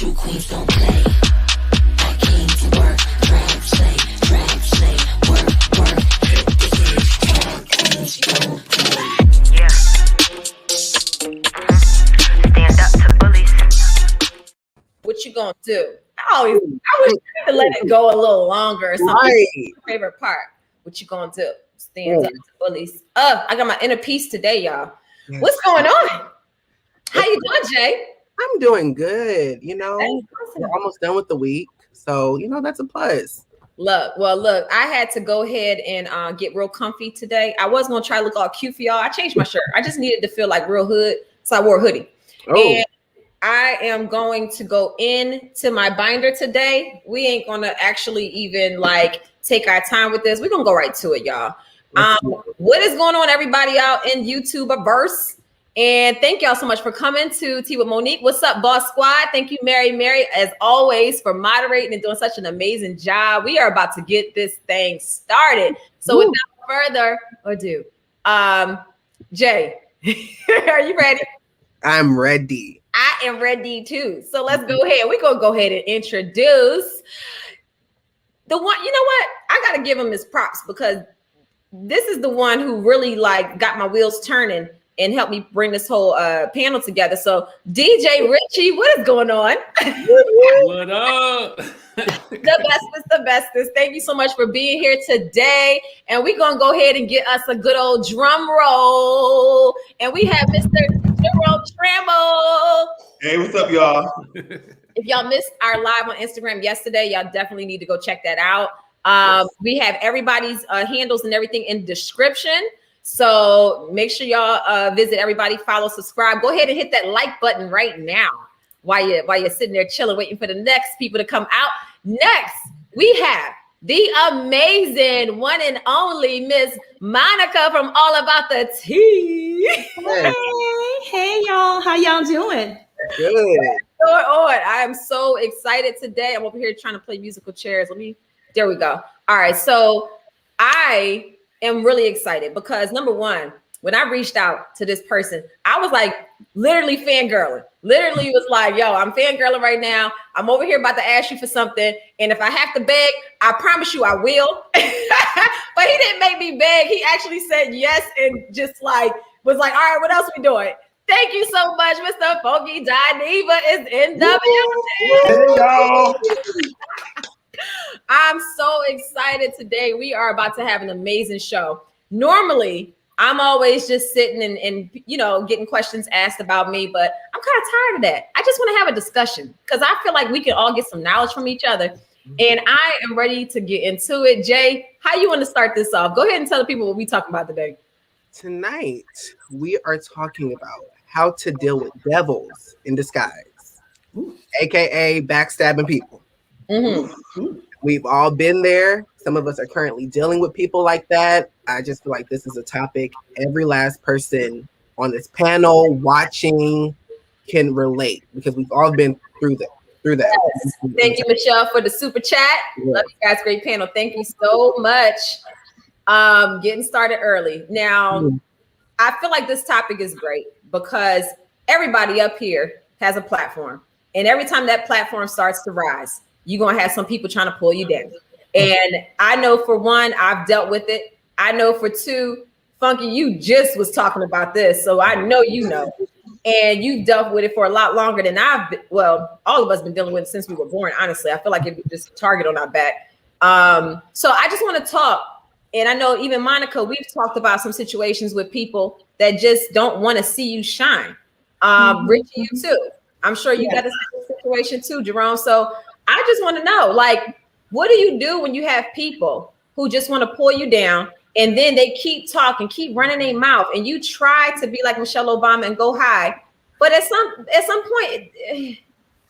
True queens don't play. I came to work, drive, slay, work. This is drag queens don't play. Yeah. Stand up to bullies. What you gonna do? I wish you could let it go a little longer or something. Right. Favorite part. What you gonna do? Stand up to bullies. I got my inner peace today, y'all. Yes. What's going on? How you doing, Jay? I'm doing good. You know, That's we're awesome. almost done with the week. So, you know, that's a plus. Look, I had to go ahead and get real comfy today. I was gonna try to look all cute for y'all. I changed my shirt. I just needed to feel like real hood, so I wore a hoodie. Oh, And I am going to go into my binder today. We ain't gonna actually even like take our time with this. We're gonna go right to it, y'all. What is going on, everybody out in YouTube-verse? And thank y'all so much for coming to Tea with Monique. What's up, Boss Squad? Thank you, Mary, as always, for moderating and doing such an amazing job. We are about to get this thing started. So without further ado, Jay, are you ready? I'm ready. I am ready too. So let's go ahead. We're going to go ahead and introduce the one. You know what? I got to give him his props because this is the one who really like got my wheels turning and helped me bring this whole panel together. So DJ Richie, what is going on? What up? the bestest. Thank you so much for being here today. And we're going to go ahead and get us a good old drum roll. And we have Mr. Jerome Tramble. Hey, what's up, y'all? If y'all missed our live on Instagram yesterday, y'all definitely need to go check that out. We have everybody's handles and everything in the description. So make sure y'all visit everybody, follow, subscribe. Go ahead and hit that like button right now while you're sitting there chilling, waiting for the next people to come out. Next, we have the amazing one and only Miss Monica from All About the Tea. Hey y'all, how y'all doing? Good. Going on. I am so excited today. I'm over here trying to play musical chairs. There we go. All right. So I am really excited because number one, when I reached out to this person, I was like literally fangirling. Literally was like, yo, I'm fangirling right now. I'm over here about to ask you for something. And if I have to beg, I promise you I will. But he didn't make me beg. He actually said yes and just like was like, all right, what else we doing? Thank you so much, Mr. Funky Dineva is in the building. Hey, y'all. I'm so excited today. We are about to have an amazing show. Normally, I'm always just sitting and you know, getting questions asked about me, but I'm kind of tired of that. I just want to have a discussion because I feel like we can all get some knowledge from each other. And I am ready to get into it. Jay, how you want to start this off? Go ahead and tell the people what we talking about today. Tonight, we are talking about how to deal with devils in disguise, aka backstabbing people. Mm-hmm. We've all been there. Some of us are currently dealing with people like that. I just feel like this is a topic every last person on this panel watching can relate because we've all been through that. Yes. Thank you, Michelle, for the super chat. Yeah. Love you guys. Great panel. Thank you so much. Getting started early. Now, I feel like this topic is great because everybody up here has a platform. And every time that platform starts to rise, you're going to have some people trying to pull you down. And I know for one, I've dealt with it. I know for two, Funky, you just was talking about this. So I know you know. And you dealt with it for a lot longer than I've been. Well, all of us been dealing with it since we were born, honestly. I feel like it was just a target on our back. So I just want to talk. And I know even Monica, we've talked about some situations with people that just don't want to see you shine. Richie, you too. I'm sure you got a situation too, Jerome. So I just want to know, like, what do you do when you have people who just want to pull you down and then they keep talking, keep running their mouth, and you try to be like Michelle Obama and go high, but at some point,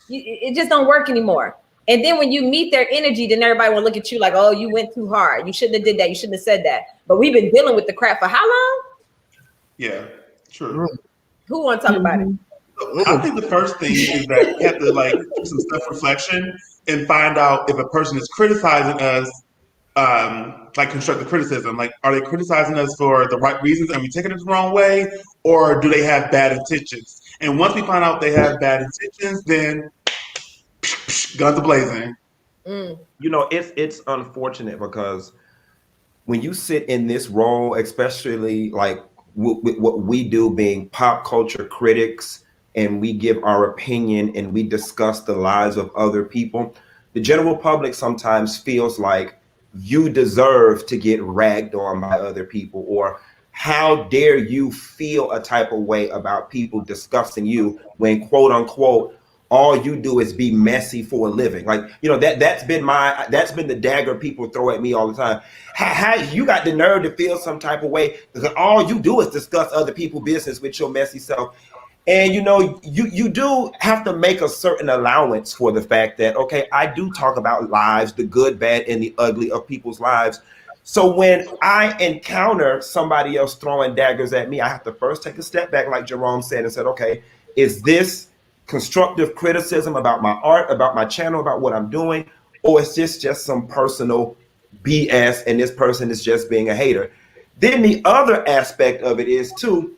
it just don't work anymore. And then when you meet their energy, then everybody will look at you like, oh, you went too hard. You shouldn't have did that. You shouldn't have said that. But we've been dealing with the crap for how long? Yeah, true. Who want to talk about it? I think the first thing is that we have to like do some self-reflection and find out if a person is criticizing us, like constructive criticism. Like, are they criticizing us for the right reasons and we taking it the wrong way, or do they have bad intentions? And once we find out they have bad intentions, then Guns blazing. Mm. You know, it's unfortunate because when you sit in this role, especially like with what we do, being pop culture critics, and we give our opinion and we discuss the lives of other people, the general public sometimes feels like you deserve to get ragged on by other people, or how dare you feel a type of way about people discussing you when, quote unquote, all you do is be messy for a living. Like, you know, that's been the dagger people throw at me all the time. How you got the nerve to feel some type of way because all you do is discuss other people's business with your messy self. And you know, you do have to make a certain allowance for the fact that, okay, I do talk about lives, the good, bad, and the ugly of people's lives. So when I encounter somebody else throwing daggers at me, I have to first take a step back, like Jerome said, and said, okay, is this constructive criticism about my art, about my channel, about what I'm doing, or is this just some personal BS and this person is just being a hater? Then the other aspect of it is too,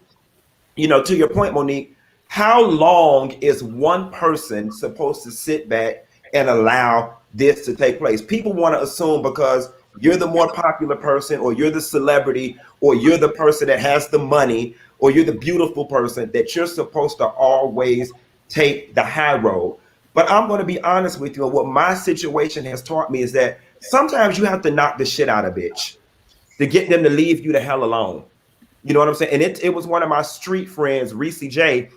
you know, to your point, Monique, how long is one person supposed to sit back and allow this to take place? People want to assume because you're the more popular person, or you're the celebrity, or you're the person that has the money, or you're the beautiful person, that you're supposed to always take the high road. But I'm going to be honest with you, and what my situation has taught me is that sometimes you have to knock the shit out of bitch to get them to leave you the hell alone. You know what I'm saying? And it was one of my street friends, Richie J.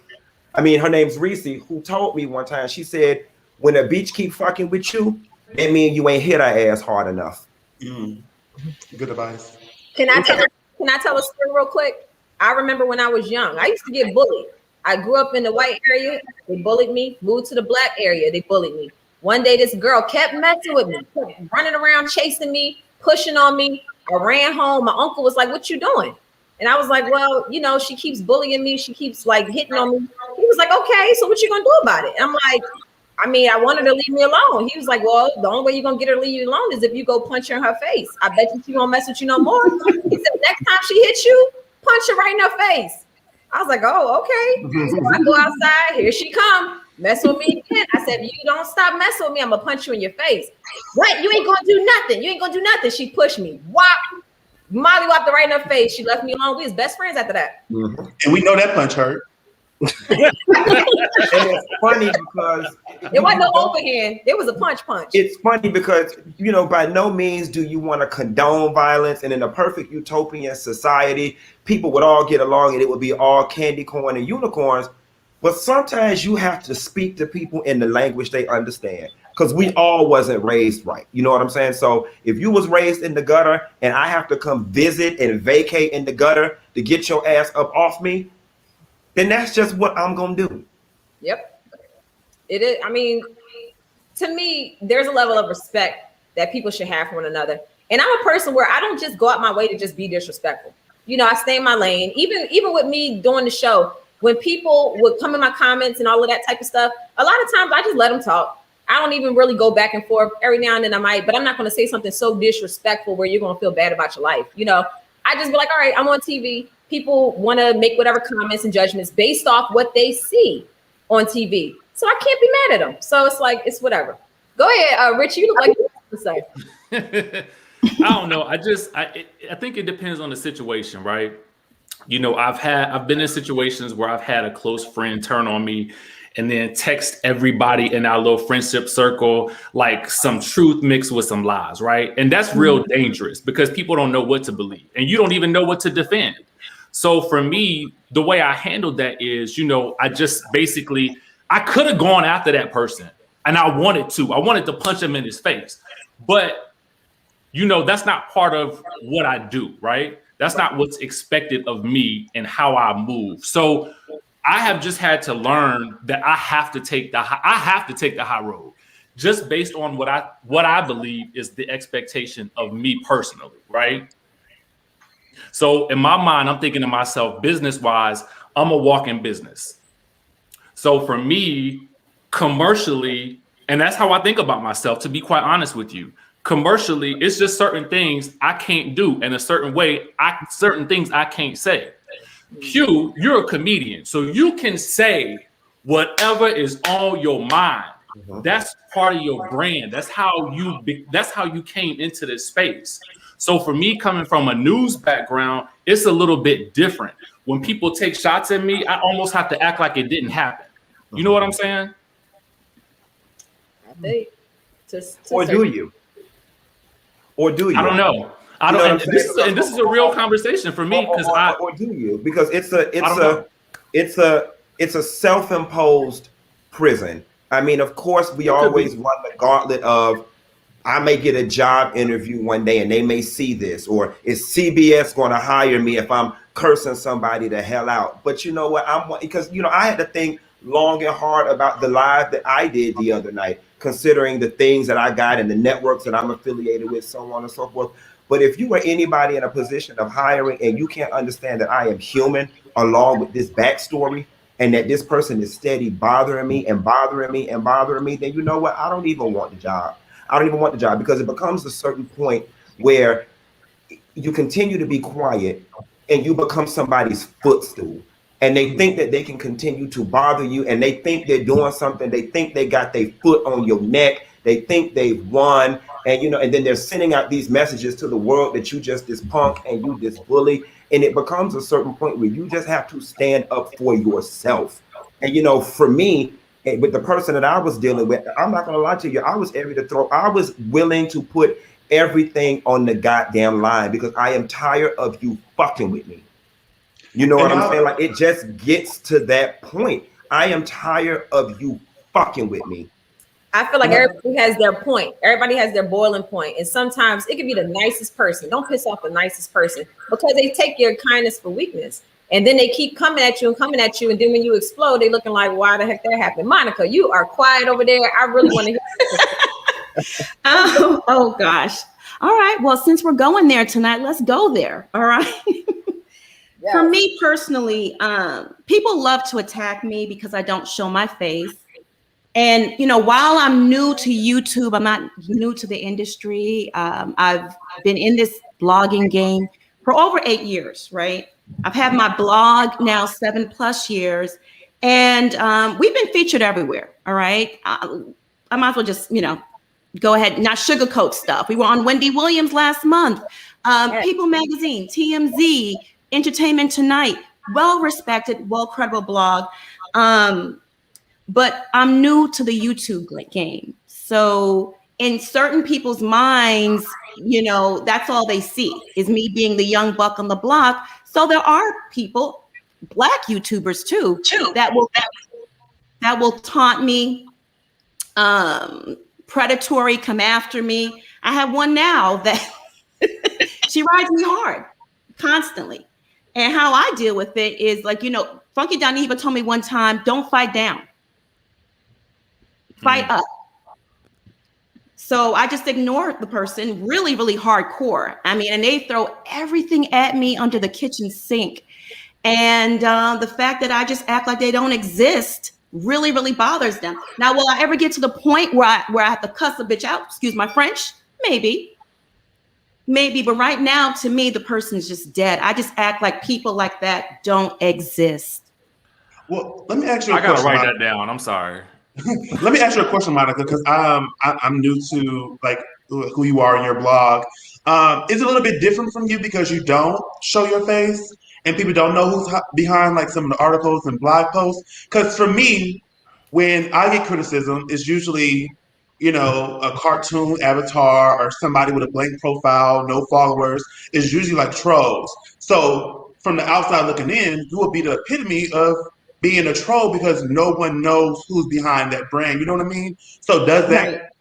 I mean, her name's Reese, who told me one time, she said, when a bitch keep fucking with you, that means you ain't hit her ass hard enough. Mm. Good advice. Can I tell a story real quick? I remember when I was young, I used to get bullied. I grew up in the white area. They bullied me. Moved to the black area. They bullied me. One day, this girl kept messing with me, kept running around, chasing me, pushing on me. I ran home. My uncle was like, "What you doing?" And I was like, "Well, you know, she keeps bullying me. She keeps like hitting on me." He was like, "Okay, so what you gonna do about it?" And I'm like, I mean, I wanted her to leave me alone. He was like, "Well, the only way you're gonna get her to leave you alone is if you go punch her in her face. I bet you she won't mess with you no more." He said, "Next time she hits you, punch her right in her face." I was like, "Oh, okay." So I go outside. Here she come, mess with me again. I said, "If you don't stop messing with me, I'm gonna punch you in your face." "What? You ain't gonna do nothing. You ain't gonna do nothing." She pushed me. Whop. Molly whopped her right in her face. She left me alone. We was best friends after that. Mm-hmm. And we know that punch hurt. And it's funny because it wasn't no overhand. It was a punch. It's funny because, you know, by no means do you want to condone violence. And in a perfect utopian society, people would all get along and it would be all candy corn and unicorns. But sometimes you have to speak to people in the language they understand, because we all wasn't raised right. You know what I'm saying? So if you was raised in the gutter and I have to come visit and vacate in the gutter to get your ass up off me, then that's just what I'm going to do. Yep. It is. I mean, to me, there's a level of respect that people should have for one another. And I'm a person where I don't just go out my way to just be disrespectful. You know, I stay in my lane. Even with me doing the show, when people would come in my comments and all of that type of stuff, a lot of times I just let them talk. I don't even really go back and forth. Every now and then I might, but I'm not going to say something so disrespectful where you're going to feel bad about your life. You know, I just be like, all right, I'm on TV. People want to make whatever comments and judgments based off what they see on TV. So I can't be mad at them. So it's like, it's whatever. Go ahead, Rich. You look like you have to say. I don't know. I think it depends on the situation, right? You know, I've been in situations where I've had a close friend turn on me and then text everybody in our little friendship circle like some truth mixed with some lies, right? And that's real dangerous because people don't know what to believe and you don't even know what to defend. So for me, the way I handled that is, you know, I just basically, I could have gone after that person and I wanted to punch him in his face, but you know, that's not part of what I do, right? That's not what's expected of me and how I move. So I have just had to learn that I have to take the high road, just based on what I believe is the expectation of me personally, right? So in my mind, I'm thinking to myself, business-wise, I'm a walking business. So for me, commercially, and that's how I think about myself, to be quite honest with you, commercially, it's just certain things I can't do in a certain way, certain things I can't say. Q, you're a comedian, so you can say whatever is on your mind, That's part of your brand. That's how you came into this space. So for me, coming from a news background, it's a little bit different. When people take shots at me, I almost have to act like it didn't happen. You know what I'm saying? I think. Or do you? Or do you? I don't know. I don't. And this is a real conversation for me because or do you? Because it's a self-imposed prison. I mean, of course, we always run the gauntlet of I may get a job interview one day and they may see this, or is CBS going to hire me if I'm cursing somebody the hell out? But you know what? Because I had to think long and hard about the live that I did the other night, considering the things that I got and the networks that I'm affiliated with, so on and so forth. But if you were anybody in a position of hiring and you can't understand that I am human along with this backstory, and that this person is steady bothering me, then you know what? I don't even want the job. I don't even want the job, because it becomes a certain point where you continue to be quiet and you become somebody's footstool. And they think that they can continue to bother you, and they think they're doing something. They think they got their foot on your neck. They think they've won. And then they're sending out these messages to the world that you just this punk and you this bully. And it becomes a certain point where you just have to stand up for yourself. And, for me, with the person that I was dealing with, I'm not going to lie to you, I was willing to put everything on the goddamn line, because I am tired of you fucking with me. You know what I'm saying? Like, it just gets to that point. I am tired of you fucking with me. I feel like everybody has their point. Everybody has their boiling point. And sometimes it could be the nicest person. Don't piss off the nicest person, because they take your kindness for weakness. And then they keep coming at you. And then when you explode, they looking like, why the heck that happened? Monica, you are quiet over there. I really want to hear oh, gosh. All right. Well, since we're going there tonight, let's go there. All right. Yeah. For me personally, people love to attack me because I don't show my face. And, while I'm new to YouTube, I'm not new to the industry. I've been in this blogging game for over 8 years, right? I've had my blog now 7+ years, and we've been featured everywhere. All right. I might as well just, go ahead, not sugarcoat stuff. We were on Wendy Williams last month, People Magazine, TMZ, Entertainment Tonight, well-respected, well-credible blog. But I'm new to the YouTube game. So in certain people's minds, that's all they see is me being the young buck on the block. So there are people, Black YouTubers too, that will taunt me, predatory, come after me. I have one now that she rides me hard constantly. And how I deal with it is like, Funky Dineva told me one time, don't fight down. Fight up. So I just ignore the person really, really hardcore. I mean, and they throw everything at me under the kitchen sink. And the fact that I just act like they don't exist really, really bothers them. Now, will I ever get to the point where I have to cuss a bitch out? Excuse my French? Maybe. But right now, to me, the person's just dead. I just act like people like that don't exist. Well, let me ask you a question. I gotta write that down. I'm sorry. Let me ask you a question, Monica, because I'm new to like who you are in your blog. Is it a little bit different from you because you don't show your face and people don't know who's behind like some of the articles and blog posts? Because for me, when I get criticism, it's usually a cartoon avatar or somebody with a blank profile, no followers. It's usually like trolls. So from the outside looking in, you will be the epitome of being a troll because no one knows who's behind that brand. You know what I mean? So does that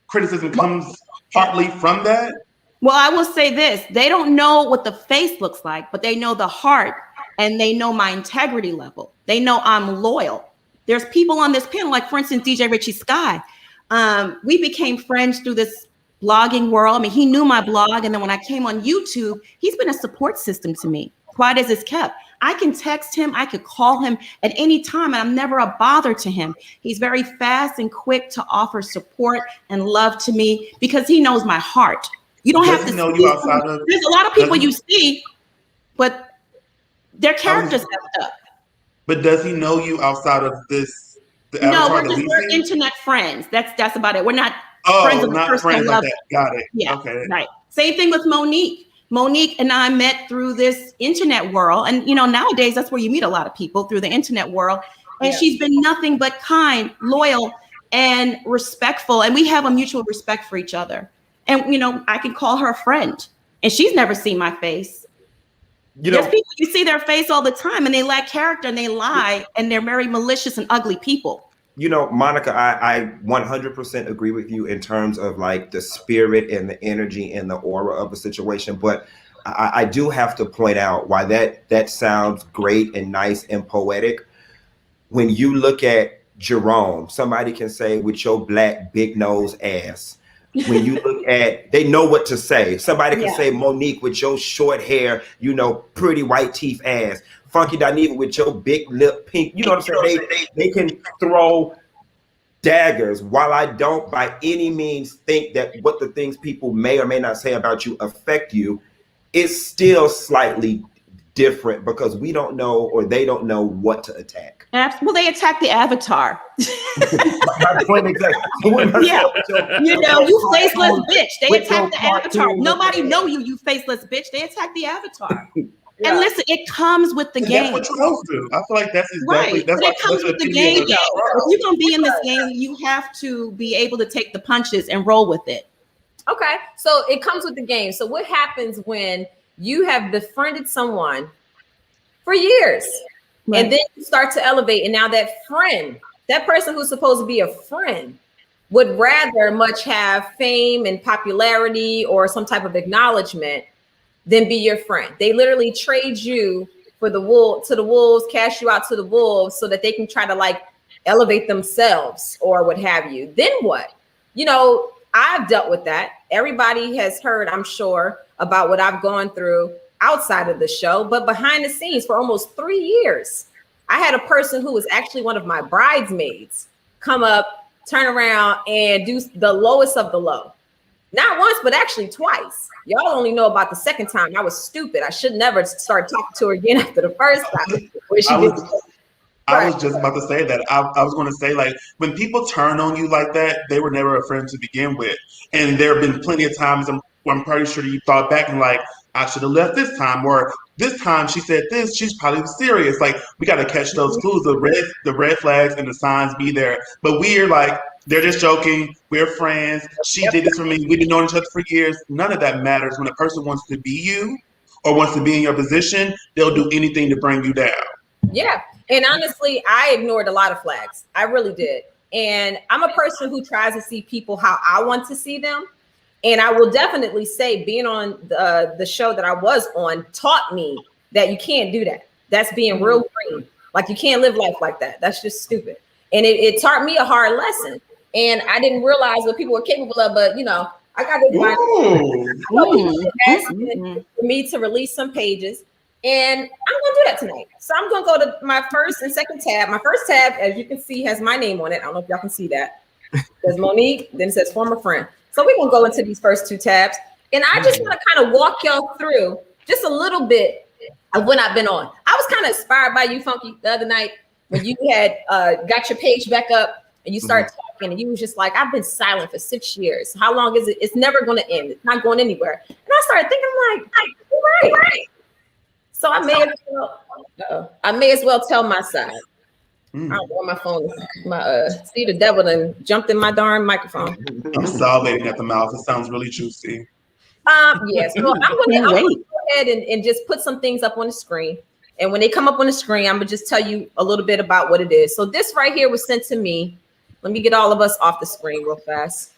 criticism comes partly from that? Well, I will say this. They don't know what the face looks like, but they know the heart and they know my integrity level. They know I'm loyal. There's people on this panel, like for instance, DJ Richie Skye. We became friends through this blogging world. I mean, he knew my blog. And then when I came on YouTube, he's been a support system to me. Quiet as it's kept. I can text him, I could call him at any time, and I'm never a bother to him. He's very fast and quick to offer support and love to me because he knows my heart. You don't have to know you outside of. There's a lot of people you see, but their characters have stuff. But does he know you outside of this The No, avatar that we're see? internet friends. That's about it. We're not Oh, friends of not personal friends like level. that. Got it. Yeah, Okay. right. Same thing with Monique. Monique and I met through this internet world. And, you know, nowadays that's where you meet a lot of people, through the internet world. And she's been nothing but kind, loyal, and respectful. And we have a mutual respect for each other. And, you know, I can call her a friend. And she's never seen my face. You know, There's people, you see their face all the time and they lack character and they lie and they're very malicious and ugly people. You know, Monica, I 100% agree with you in terms of like the spirit and the energy and the aura of a situation. But I do have to point out why that sounds great and nice and poetic. When you look at Jerome, somebody can say with your black big nose ass. When you look at, they know what to say. Somebody can say Monique with your short hair, you know, pretty white teeth ass. Funky Dineva with your big lip pink. You know what I'm saying? They can throw daggers. While I don't by any means think that what the things people may or may not say about you affect you, it's still slightly different because we don't know or they don't know what to attack. Well, they attack the avatar. My point exactly. Yeah, you know, you faceless bitch. They attack the avatar. Nobody know you, you faceless bitch. They attack the avatar. And listen, it comes with the game. That's what you're supposed to. I feel like that's exactly Right. that's But like it comes that's with the the game, opinion though. of If you're gonna be in this game, you have to be able to take the punches and roll with it. Okay, so it comes with the game. So what happens when you have befriended someone for years, and then you start to elevate, and now that friend, that person who's supposed to be a friend, would rather much have fame and popularity or some type of acknowledgement than be your friend. They literally trade you for the wolves, cash you out to the wolves so that they can try to like elevate themselves or what have you. Then what? You know, I've dealt with that. Everybody has heard, I'm sure, about what I've gone through outside of the show, but behind the scenes for almost 3 years, I had a person who was actually one of my bridesmaids come up, turn around and do the lowest of the low. Not once, but actually twice. Y'all only know about the second time. I was stupid. I should never start talking to her again after the first time. I was just about to say that. I was going to say, like, when people turn on you like that, they were never a friend to begin with. And there have been plenty of times I'm pretty sure you thought back and like, I should have left this time, or this time she said this, she's probably serious. Like, we got to catch those clues. The red flags and the signs be there. But we're like, they're just joking. We're friends. She did this for me. We've been knowing each other for years. None of that matters. When a person wants to be you or wants to be in your position, they'll do anything to bring you down. Yeah. And honestly, I ignored a lot of flags. I really did. And I'm a person who tries to see people how I want to see them. And I will definitely say being on the show that I was on taught me that you can't do that. That's being real green. Like, you can't live life like that. That's just stupid. And it taught me a hard lesson. And I didn't realize what people were capable of, but you know, I got to asking for me to release some pages. And I'm gonna do that tonight. So I'm gonna go to my first and second tab. My first tab, as you can see, has my name on it. I don't know if y'all can see that. There's Monique, then it says former friend. So we're gonna go into these first two tabs. And I just want to kind of walk y'all through just a little bit of when I've been on. I was kind of inspired by you, Funky, the other night when you had got your page back up and you started talking, and you was just like, I've been silent for 6 years. How long is it? It's never going to end. It's not going anywhere. And I started thinking, like, you're right. So I may as well tell my side. I don't know where my phone is. See, the devil done jumped in my darn microphone. I'm salivating at the mouth. It sounds really juicy. Yes. So I'm gonna go ahead and just put some things up on the screen. And when they come up on the screen, I'm gonna just tell you a little bit about what it is. So this right here was sent to me. Let me get all of us off the screen real fast.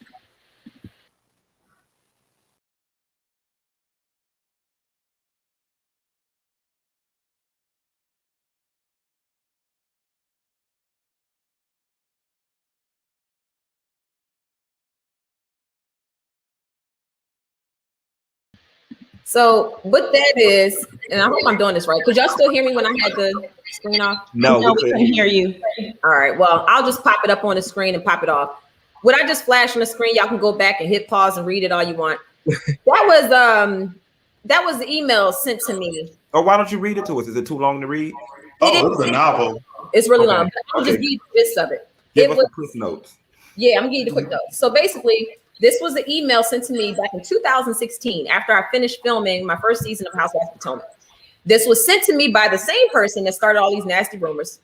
So what that is, and I hope I'm doing this right. Could y'all still hear me when I had the screen off? No, we couldn't hear you. All right. Well, I'll just pop it up on the screen and pop it off. What I just flashed on the screen, y'all can go back and hit pause and read it all you want. That was the email sent to me. Oh, why don't you read it to us? Is it too long to read? Oh, it's a novel. It's really long. But I'll just give you the gist of it. Give It us was, the Cliff Notes. yeah, I'm gonna give you the quick notes. So basically, this was an email sent to me back in 2016 after I finished filming my first season of Housewives of Potomac. This was sent to me by the same person that started all these nasty rumors.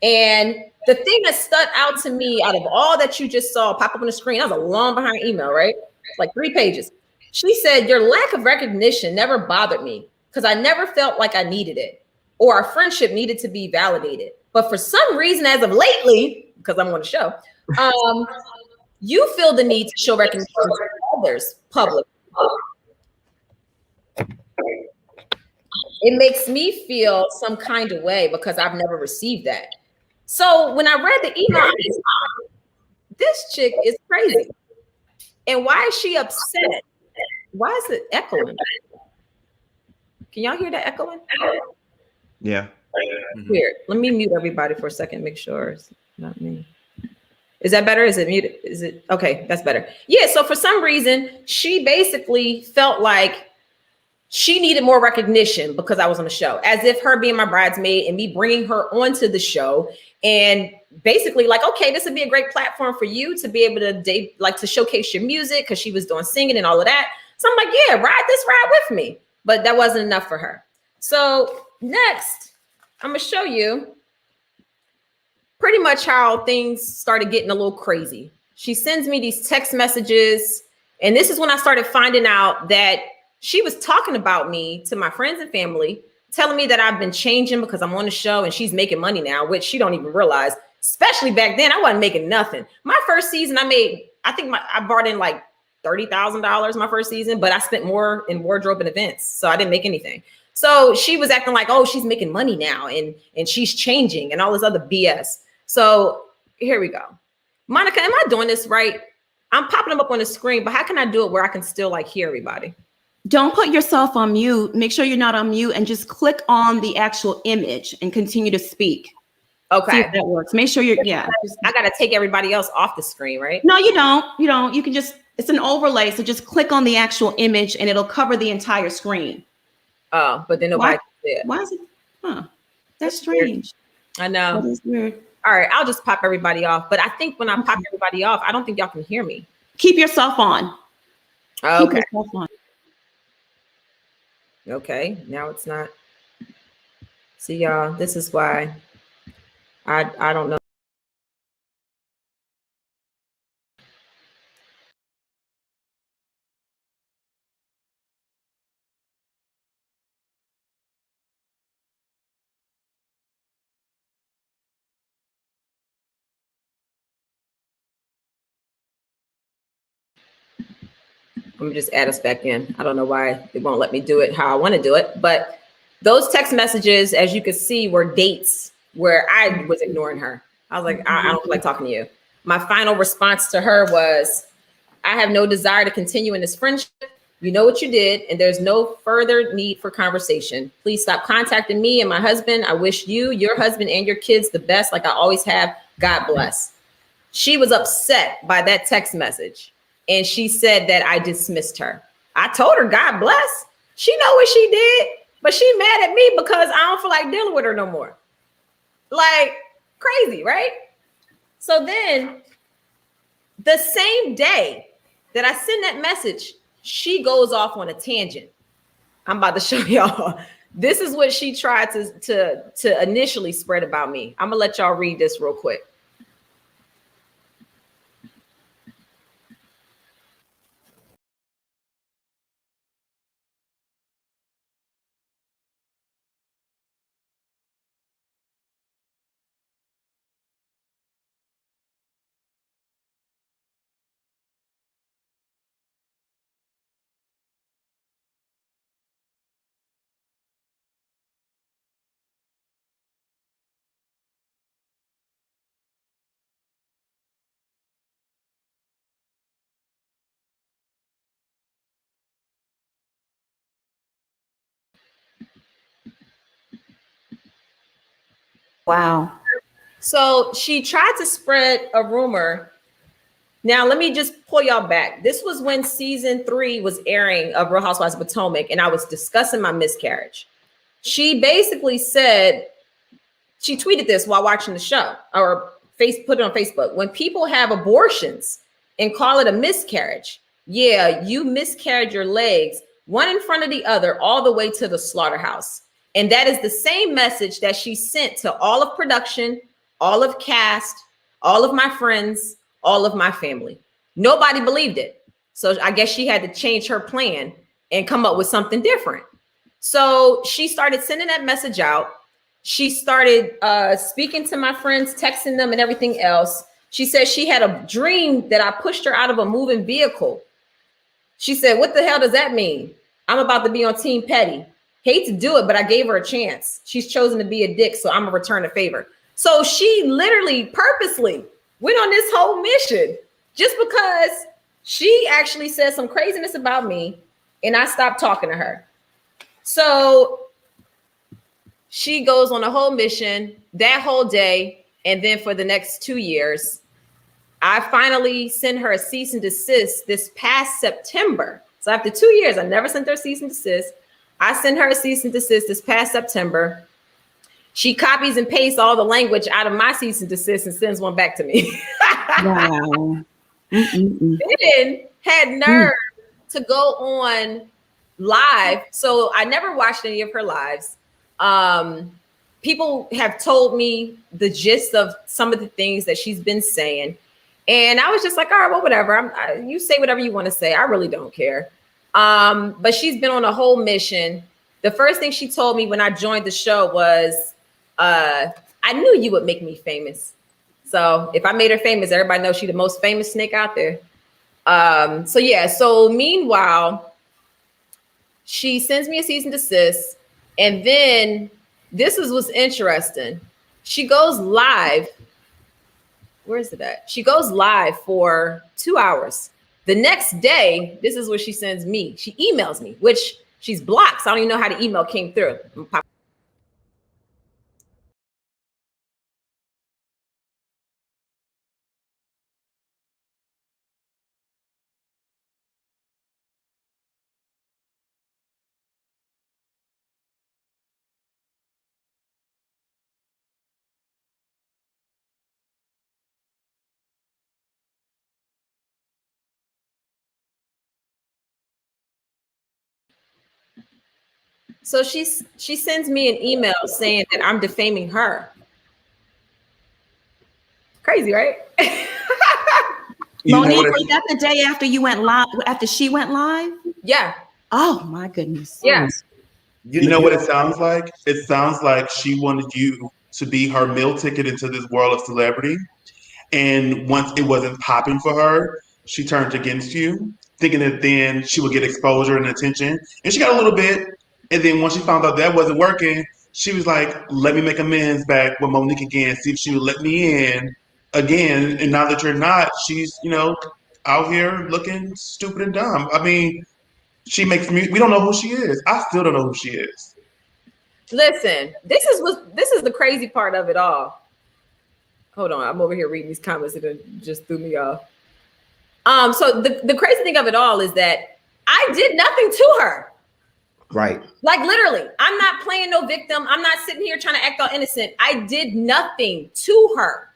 And the thing that stuck out to me out of all that you just saw pop up on the screen, that was a long behind email, right? Like 3 pages. She said, your lack of recognition never bothered me because I never felt like I needed it or our friendship needed to be validated. But for some reason, as of lately, because I'm on the show, you feel the need to show recognition to others publicly. It makes me feel some kind of way because I've never received that. So when I read the email, I was like, this chick is crazy. And why is she upset? Why is it echoing? Can y'all hear that echoing? Yeah. Weird. Let me mute everybody for a second, make sure it's not me. Is that better? Is it muted? Is it okay? That's better. Yeah. So for some reason, she basically felt like she needed more recognition because I was on the show, as if her being my bridesmaid and me bringing her onto the show and basically like, okay, this would be a great platform for you to be able to to showcase your music because she was doing singing and all of that. So I'm like, yeah, ride with me. But that wasn't enough for her. So next, I'm gonna show you pretty much how things started getting a little crazy. She sends me these text messages, and this is when I started finding out that she was talking about me to my friends and family, telling me that I've been changing because I'm on the show and she's making money now, which she don't even realize. Especially back then, I wasn't making nothing. My first season, I brought in like $30,000 my first season, but I spent more in wardrobe and events, so I didn't make anything. So she was acting like, oh, she's making money now and she's changing and all this other BS. So here we go. Monica, am I doing this right? I'm popping them up on the screen, but how can I do it where I can still like hear everybody? Don't put yourself on mute. Make sure you're not on mute and just click on the actual image and continue to speak. Okay. See if that works. Make sure you're, yeah. I got to take everybody else off the screen, right? No, you don't. You don't. You can just, it's an overlay. So just click on the actual image and it'll cover the entire screen. Oh, but then nobody can see it. Why is it? Huh. That's strange. I know. That is weird. All right. I'll just pop everybody off. But I think when I pop everybody off, I don't think y'all can hear me. Keep yourself on. Okay. Keep yourself on. Okay. Now it's not. See, y'all, this is why I don't know. Let me just add us back in. I don't know why it won't let me do it how I want to do it, but those text messages, as you can see, were dates where I was ignoring her. I was like, I don't feel like talking to you. My final response to her was, I have no desire to continue in this friendship. You know what you did, and there's no further need for conversation. Please stop contacting me and my husband. I wish you, your husband, and your kids the best, like I always have. God bless. She was upset by that text message. And she said that I dismissed her. I told her, God bless. She know what she did, but she mad at me because I don't feel like dealing with her no more. Like crazy, right? So then the same day that I send that message, she goes off on a tangent. I'm about to show y'all. This is what she tried to initially spread about me. I'm gonna let y'all read this real quick. Wow. So she tried to spread a rumor. Now, let me just pull y'all back. This was when season 3 was airing of Real Housewives of Potomac, and I was discussing my miscarriage. She basically said, she tweeted this while watching the show, or put it on Facebook. When people have abortions and call it a miscarriage, yeah, you miscarried your legs, one in front of the other, all the way to the slaughterhouse. And that is the same message that she sent to all of production, all of cast, all of my friends, all of my family. Nobody believed it. So I guess she had to change her plan and come up with something different. So she started sending that message out. She started speaking to my friends, texting them and everything else. She said she had a dream that I pushed her out of a moving vehicle. She said, what the hell does that mean? I'm about to be on Team Petty. Hate to do it, but I gave her a chance. She's chosen to be a dick, so I'm gonna return a favor. So she literally purposely went on this whole mission just because she actually said some craziness about me and I stopped talking to her. So she goes on a whole mission that whole day. And then for the next 2 years, I finally sent her a cease and desist this past September. So after 2 years, I never sent her a cease and desist. I sent her a cease and desist this past September. She copies and pastes all the language out of my cease and desist and sends one back to me. Wow. Then had nerve to go on live. So I never watched any of her lives. People have told me the gist of some of the things that she's been saying. And I was just like, all right, well, whatever. You say whatever you want to say. I really don't care. But she's been on a whole mission. The first thing she told me when I joined the show was, I knew you would make me famous. So if I made her famous, everybody knows she's the most famous snake out there. So yeah, so meanwhile, she sends me a cease and desist. And then this is what's interesting. She goes live. Where is it at? She goes live for 2 hours. The next day, this is what she sends me. She emails me, which she's blocked. So I don't even know how the email came through. So she sends me an email saying that I'm defaming her. Crazy, right? Monique, was that the day after you went live? After she went live? Yeah. Oh my goodness. Yeah. You know what it sounds like? It sounds like she wanted you to be her meal ticket into this world of celebrity. And once it wasn't popping for her, she turned against you, thinking that then she would get exposure and attention. And she got a little bit. And then once she found out that wasn't working, she was like, let me make amends back with Monique again, see if she would let me in again. And now that you're not, she's, out here looking stupid and dumb. I mean, she makes music. We don't know who she is. I still don't know who she is. Listen, this is the crazy part of it all. Hold on, I'm over here reading these comments that just threw me off. So the crazy thing of it all is that I did nothing to her. Right. Like literally, I'm not playing no victim. I'm not sitting here trying to act all innocent. I did nothing to her.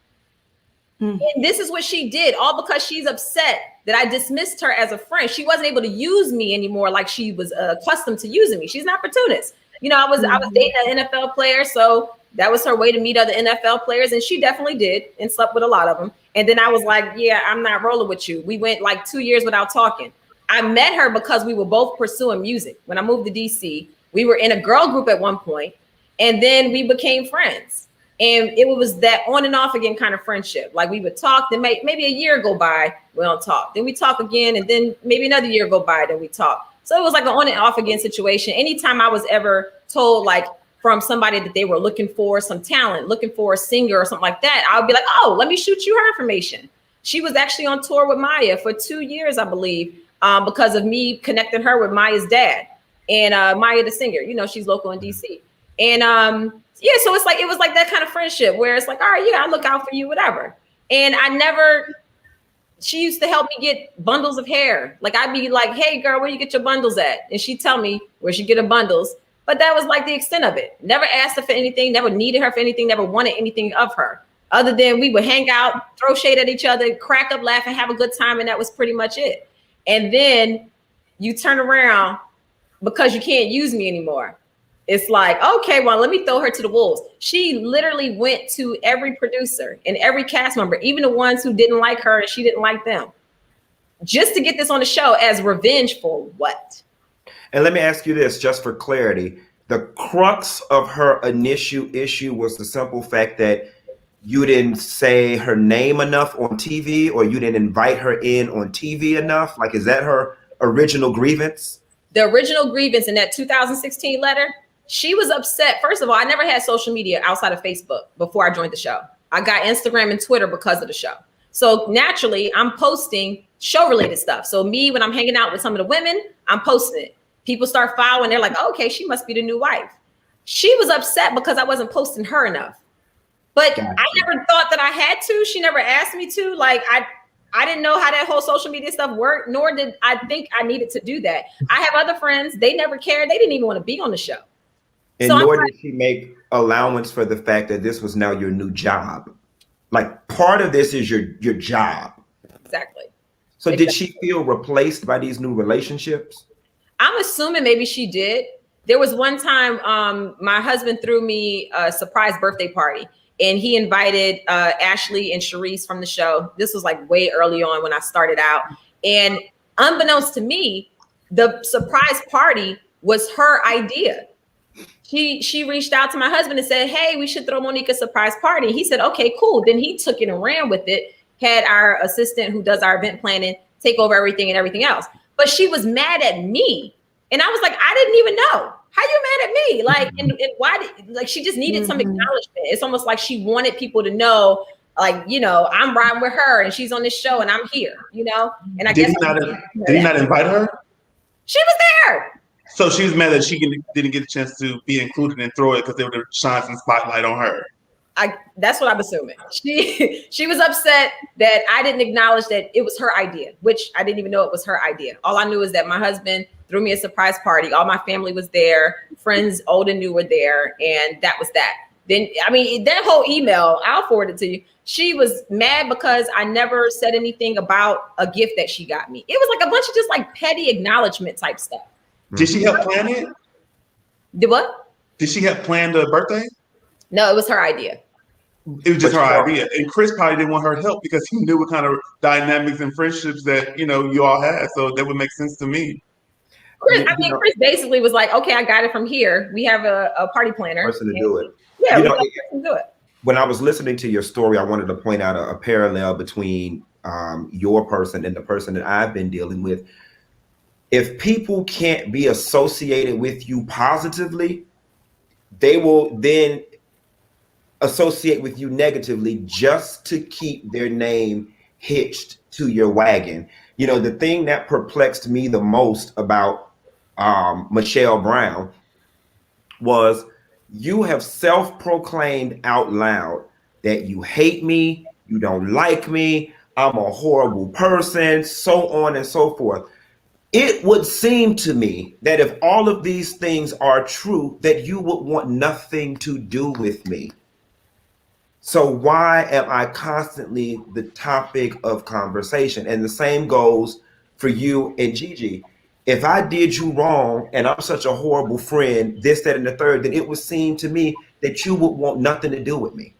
And this is what she did, all because she's upset that I dismissed her as a friend. She wasn't able to use me anymore like she was accustomed to using me. She's an opportunist. I was dating an NFL player, so that was her way to meet other NFL players, and she definitely did and slept with a lot of them. And then I was like, yeah, I'm not rolling with you. We went like 2 years without talking. I met her because we were both pursuing music. When I moved to DC, we were in a girl group at one point, and then we became friends. And it was that on and off again kind of friendship. Like we would talk, then maybe a year go by, we don't talk. Then we talk again, and then maybe another year go by, then we talk. So it was like an on and off again situation. Anytime I was ever told like from somebody that they were looking for some talent, looking for a singer or something like that, I would be like, oh, let me shoot you her information. She was actually on tour with Maya for 2 years, I believe. Because of me connecting her with Maya's dad and Maya the singer, she's local in DC. And yeah, so it was like that kind of friendship where it's like, all right, yeah, I look out for you, whatever. And she used to help me get bundles of hair. Like I'd be like, hey girl, where you get your bundles at? And she'd tell me where she get her bundles. But that was like the extent of it. Never asked her for anything, never needed her for anything, never wanted anything of her. Other than we would hang out, throw shade at each other, crack up, laugh, and have a good time, and that was pretty much it. And then you turn around because you can't use me anymore. It's like, okay, well, let me throw her to the wolves. She literally went to every producer and every cast member, even the ones who didn't like her and she didn't like them, just to get this on the show as revenge for what? And let me ask you this, just for clarity. The crux of her initial issue was the simple fact that you didn't say her name enough on TV, or you didn't invite her in on TV enough? Like, is that her original grievance? The original grievance in that 2016 letter, she was upset. First of all, I never had social media outside of Facebook before I joined the show. I got Instagram and Twitter because of the show. So naturally, I'm posting show-related stuff. So me, when I'm hanging out with some of the women, I'm posting it. People start following. They're like, okay, she must be the new wife. She was upset because I wasn't posting her enough. But Gotcha. I never thought that I had to. She never asked me to. Like, I didn't know how that whole social media stuff worked, nor did I think I needed to do that. I have other friends. They never cared. They didn't even want to be on the show. And So nor did she make allowance for the fact that this was now your new job. Like, part of this is your job. Exactly. So did she feel replaced by these new relationships? I'm assuming maybe she did. There was one time my husband threw me a surprise birthday party, and he invited Ashley and Sharice from the show. This was like way early on when I started out. And unbeknownst to me, the surprise party was her idea. She reached out to my husband and said, hey, we should throw Monique a surprise party. He said, okay, cool. Then he took it and ran with it, had our assistant who does our event planning take over everything and everything else. But she was mad at me. And I was like, I didn't even know. How you mad at me? Like, and why like she just needed some acknowledgement. It's almost like she wanted people to know, like, you know, I'm riding with her and she's on this show and I'm here, you know? And I Did guess he not invite her? she was there. So she was mad that she didn't get a chance to be included and throw it because they would have shined some spotlight on her. That's what I'm assuming. She was upset that I didn't acknowledge that it was her idea, which I didn't even know it was her idea. All I knew is that my husband threw me a surprise party. All my family was there. Friends old and new were there. And that was that. Then, I mean, that whole email, I'll forward it to you. She was mad because I never said anything about a gift that she got me. It was like a bunch of just like petty acknowledgement type stuff. Did she help plan it? Did what? Did she help plan the birthday? No, it was her idea. It was just her idea. And Chris probably didn't want her help because he knew what kind of dynamics and friendships that, you know, you all had. So that would make sense to me. Chris basically was like, okay, I got it from here. We have a party planner. Person to do it. Yeah, You we know, got a person to do it. When I was listening to your story, I wanted to point out a parallel between your person and the person that I've been dealing with. If people can't be associated with you positively, they will then associate with you negatively just to keep their name hitched to your wagon. You know, the thing that perplexed me the most about Michelle Brown was you have self-proclaimed out loud that you hate me, you don't like me, I'm a horrible person, so on and so forth. It would seem to me that if all of these things are true, that you would want nothing to do with me. So why am I constantly the topic of conversation? And the same goes for you and Gigi. If I did you wrong and I'm such a horrible friend, this, that, and the third, then it would seem to me that you would want nothing to do with me.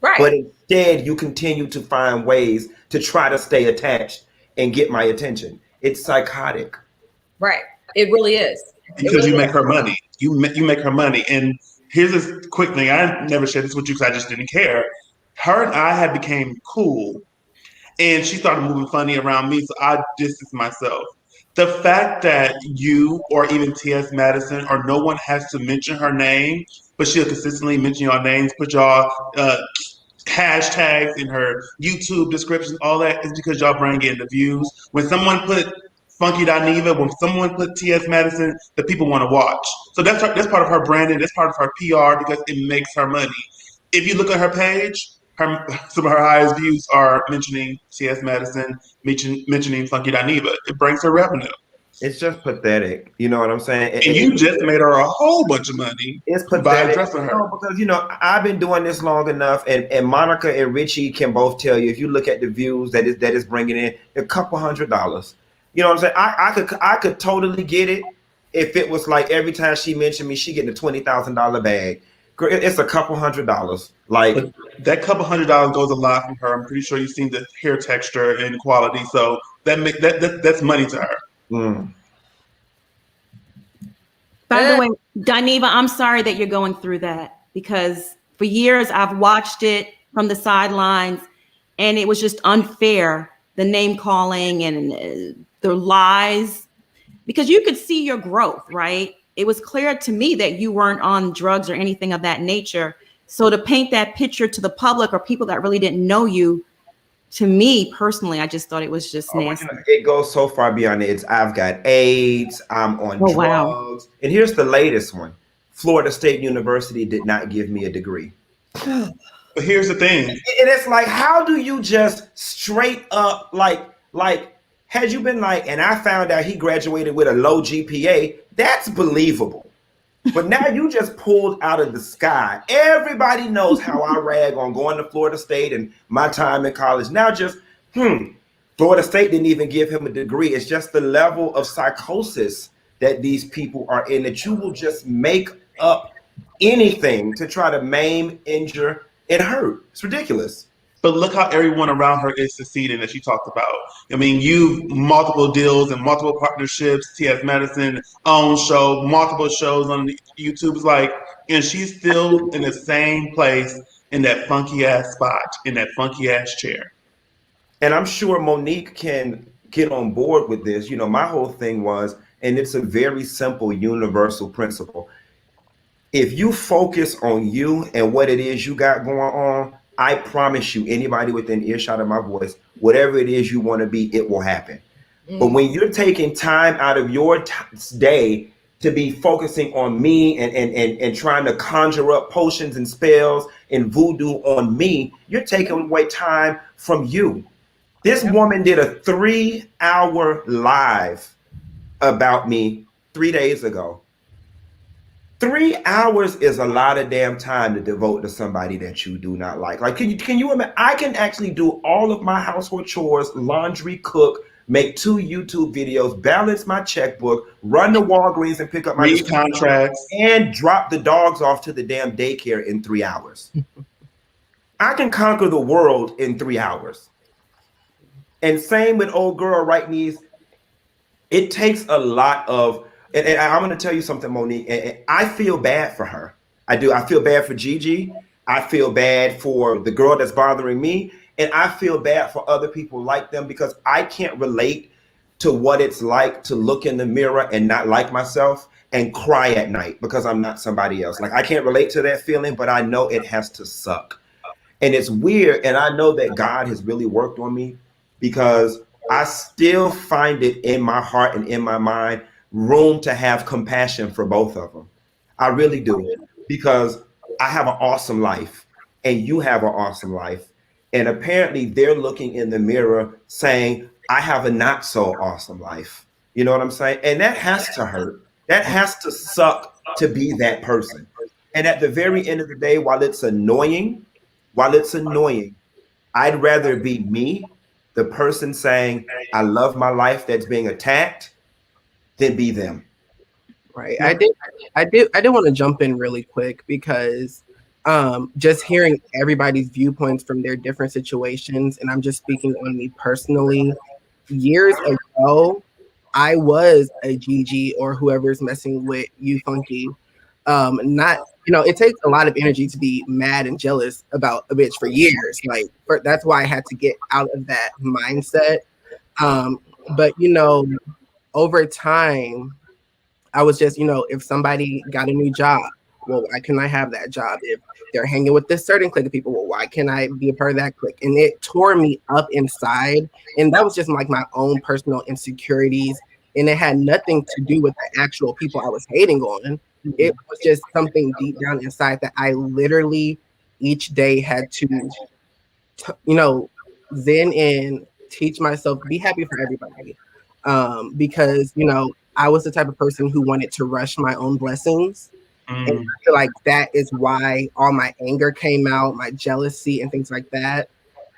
Right. But instead, you continue to find ways to try to stay attached and get my attention. It's psychotic. Right. It really is. Because you make her money. You make her money. And here's this quick thing. I never shared this with you because I just didn't care. Her and I had became cool. And she started moving funny around me. So I distanced myself. The fact that you or even T.S. Madison or no one has to mention her name, but she'll consistently mention your names, put y'all hashtags in her YouTube descriptions, all that is because y'all bring in the views. When someone put Funky Dineva, when someone put T.S. Madison, the people want to watch. So that's part of her branding. That's part of her PR because it makes her money. If you look at her page, some of her highest views are mentioning T.S. Madison, mentioning Funky Dineva. It brings her revenue. It's just pathetic. You know what I'm saying? And you just made her a whole bunch of money It's by pathetic. addressing her. No, because I've been doing this long enough, and Monica and Richie can both tell you, if you look at the views that is bringing in a couple $100. You know what I'm saying? I could totally get it if it was like every time she mentioned me, she getting a $20,000 bag. It's a couple $100. Like, but that couple $100 goes a lot from her. I'm pretty sure you've seen the hair texture and quality, so that's money to her. By the way, Dineva, I'm sorry that you're going through that, because for years I've watched it from the sidelines, and it was just unfair, the name calling and the lies, because you could see your growth, right? It was clear to me that you weren't on drugs or anything of that nature. So to paint that picture to the public or people that really didn't know you, to me personally, I just thought it was just nasty. It goes so far beyond it. I've got AIDS, I'm on drugs. Wow. And here's the latest one. Florida State University did not give me a degree. But here's the thing. And it's like, how do you just straight up, like, had you been like, and I found out he graduated with a low GPA, that's believable. But now you just pulled out of the sky. Everybody knows how I rag on going to Florida State and my time in college. Now just, Florida State didn't even give him a degree. It's just the level of psychosis that these people are in, that you will just make up anything to try to maim, injure, and hurt. It's ridiculous. But look how everyone around her is succeeding, that she talked about. I mean, you've multiple deals and multiple partnerships. T.S. Madison own show, multiple shows on YouTube. It's like, and she's still in the same place in that funky ass spot, in that funky ass chair. And I'm sure Monique can get on board with this. You know, my whole thing was, and it's a very simple universal principle. If you focus on you and what it is you got going on, I promise you, anybody within earshot of my voice, whatever it is you want to be, it will happen. But when you're taking time out of your day to be focusing on me and trying to conjure up potions and spells and voodoo on me, you're taking away time from you. This woman did a 3-hour live about me 3 days ago. 3 hours is a lot of damn time to devote to somebody that you do not like. Like, can you imagine? I can actually do all of my household chores, laundry, cook, make 2 YouTube videos, balance my checkbook, run to Walgreens and pick up my contracts, and drop the dogs off to the damn daycare in 3 hours. I can conquer the world in 3 hours. And same with old girl right knees. It takes a lot of. And I'm going to tell you something, Monique. And I feel bad for her. I do. I feel bad for Gigi. I feel bad for the girl that's bothering me. And I feel bad for other people like them, because I can't relate to what it's like to look in the mirror and not like myself and cry at night because I'm not somebody else. Like, I can't relate to that feeling, but I know it has to suck. And it's weird. And I know that God has really worked on me, because I still find it in my heart and in my mind room to have compassion for both of them. I really do, because I have an awesome life and you have an awesome life. And apparently they're looking in the mirror saying, I have a not so awesome life. You know what I'm saying? And that has to hurt. That has to suck to be that person. And at the very end of the day, while it's annoying, I'd rather be me, the person saying, I love my life that's being attacked, than be them. Right. I did want to jump in really quick, because just hearing everybody's viewpoints from their different situations, and I'm just speaking on me personally. Years ago, I was a GG or whoever's messing with you, Funky. It takes a lot of energy to be mad and jealous about a bitch for years. That's why I had to get out of that mindset. But over time, I was just, if somebody got a new job, well, why can't I have that job? If they're hanging with this certain clique of people, well, why can't I be a part of that clique? And it tore me up inside. And that was just like my own personal insecurities. And it had nothing to do with the actual people I was hating on. It was just something deep down inside that I literally each day had to, zen in, teach myself, be happy for everybody. because, you know, I was the type of person who wanted to rush my own blessings. And I feel like that is why all my anger came out, my jealousy and things like that.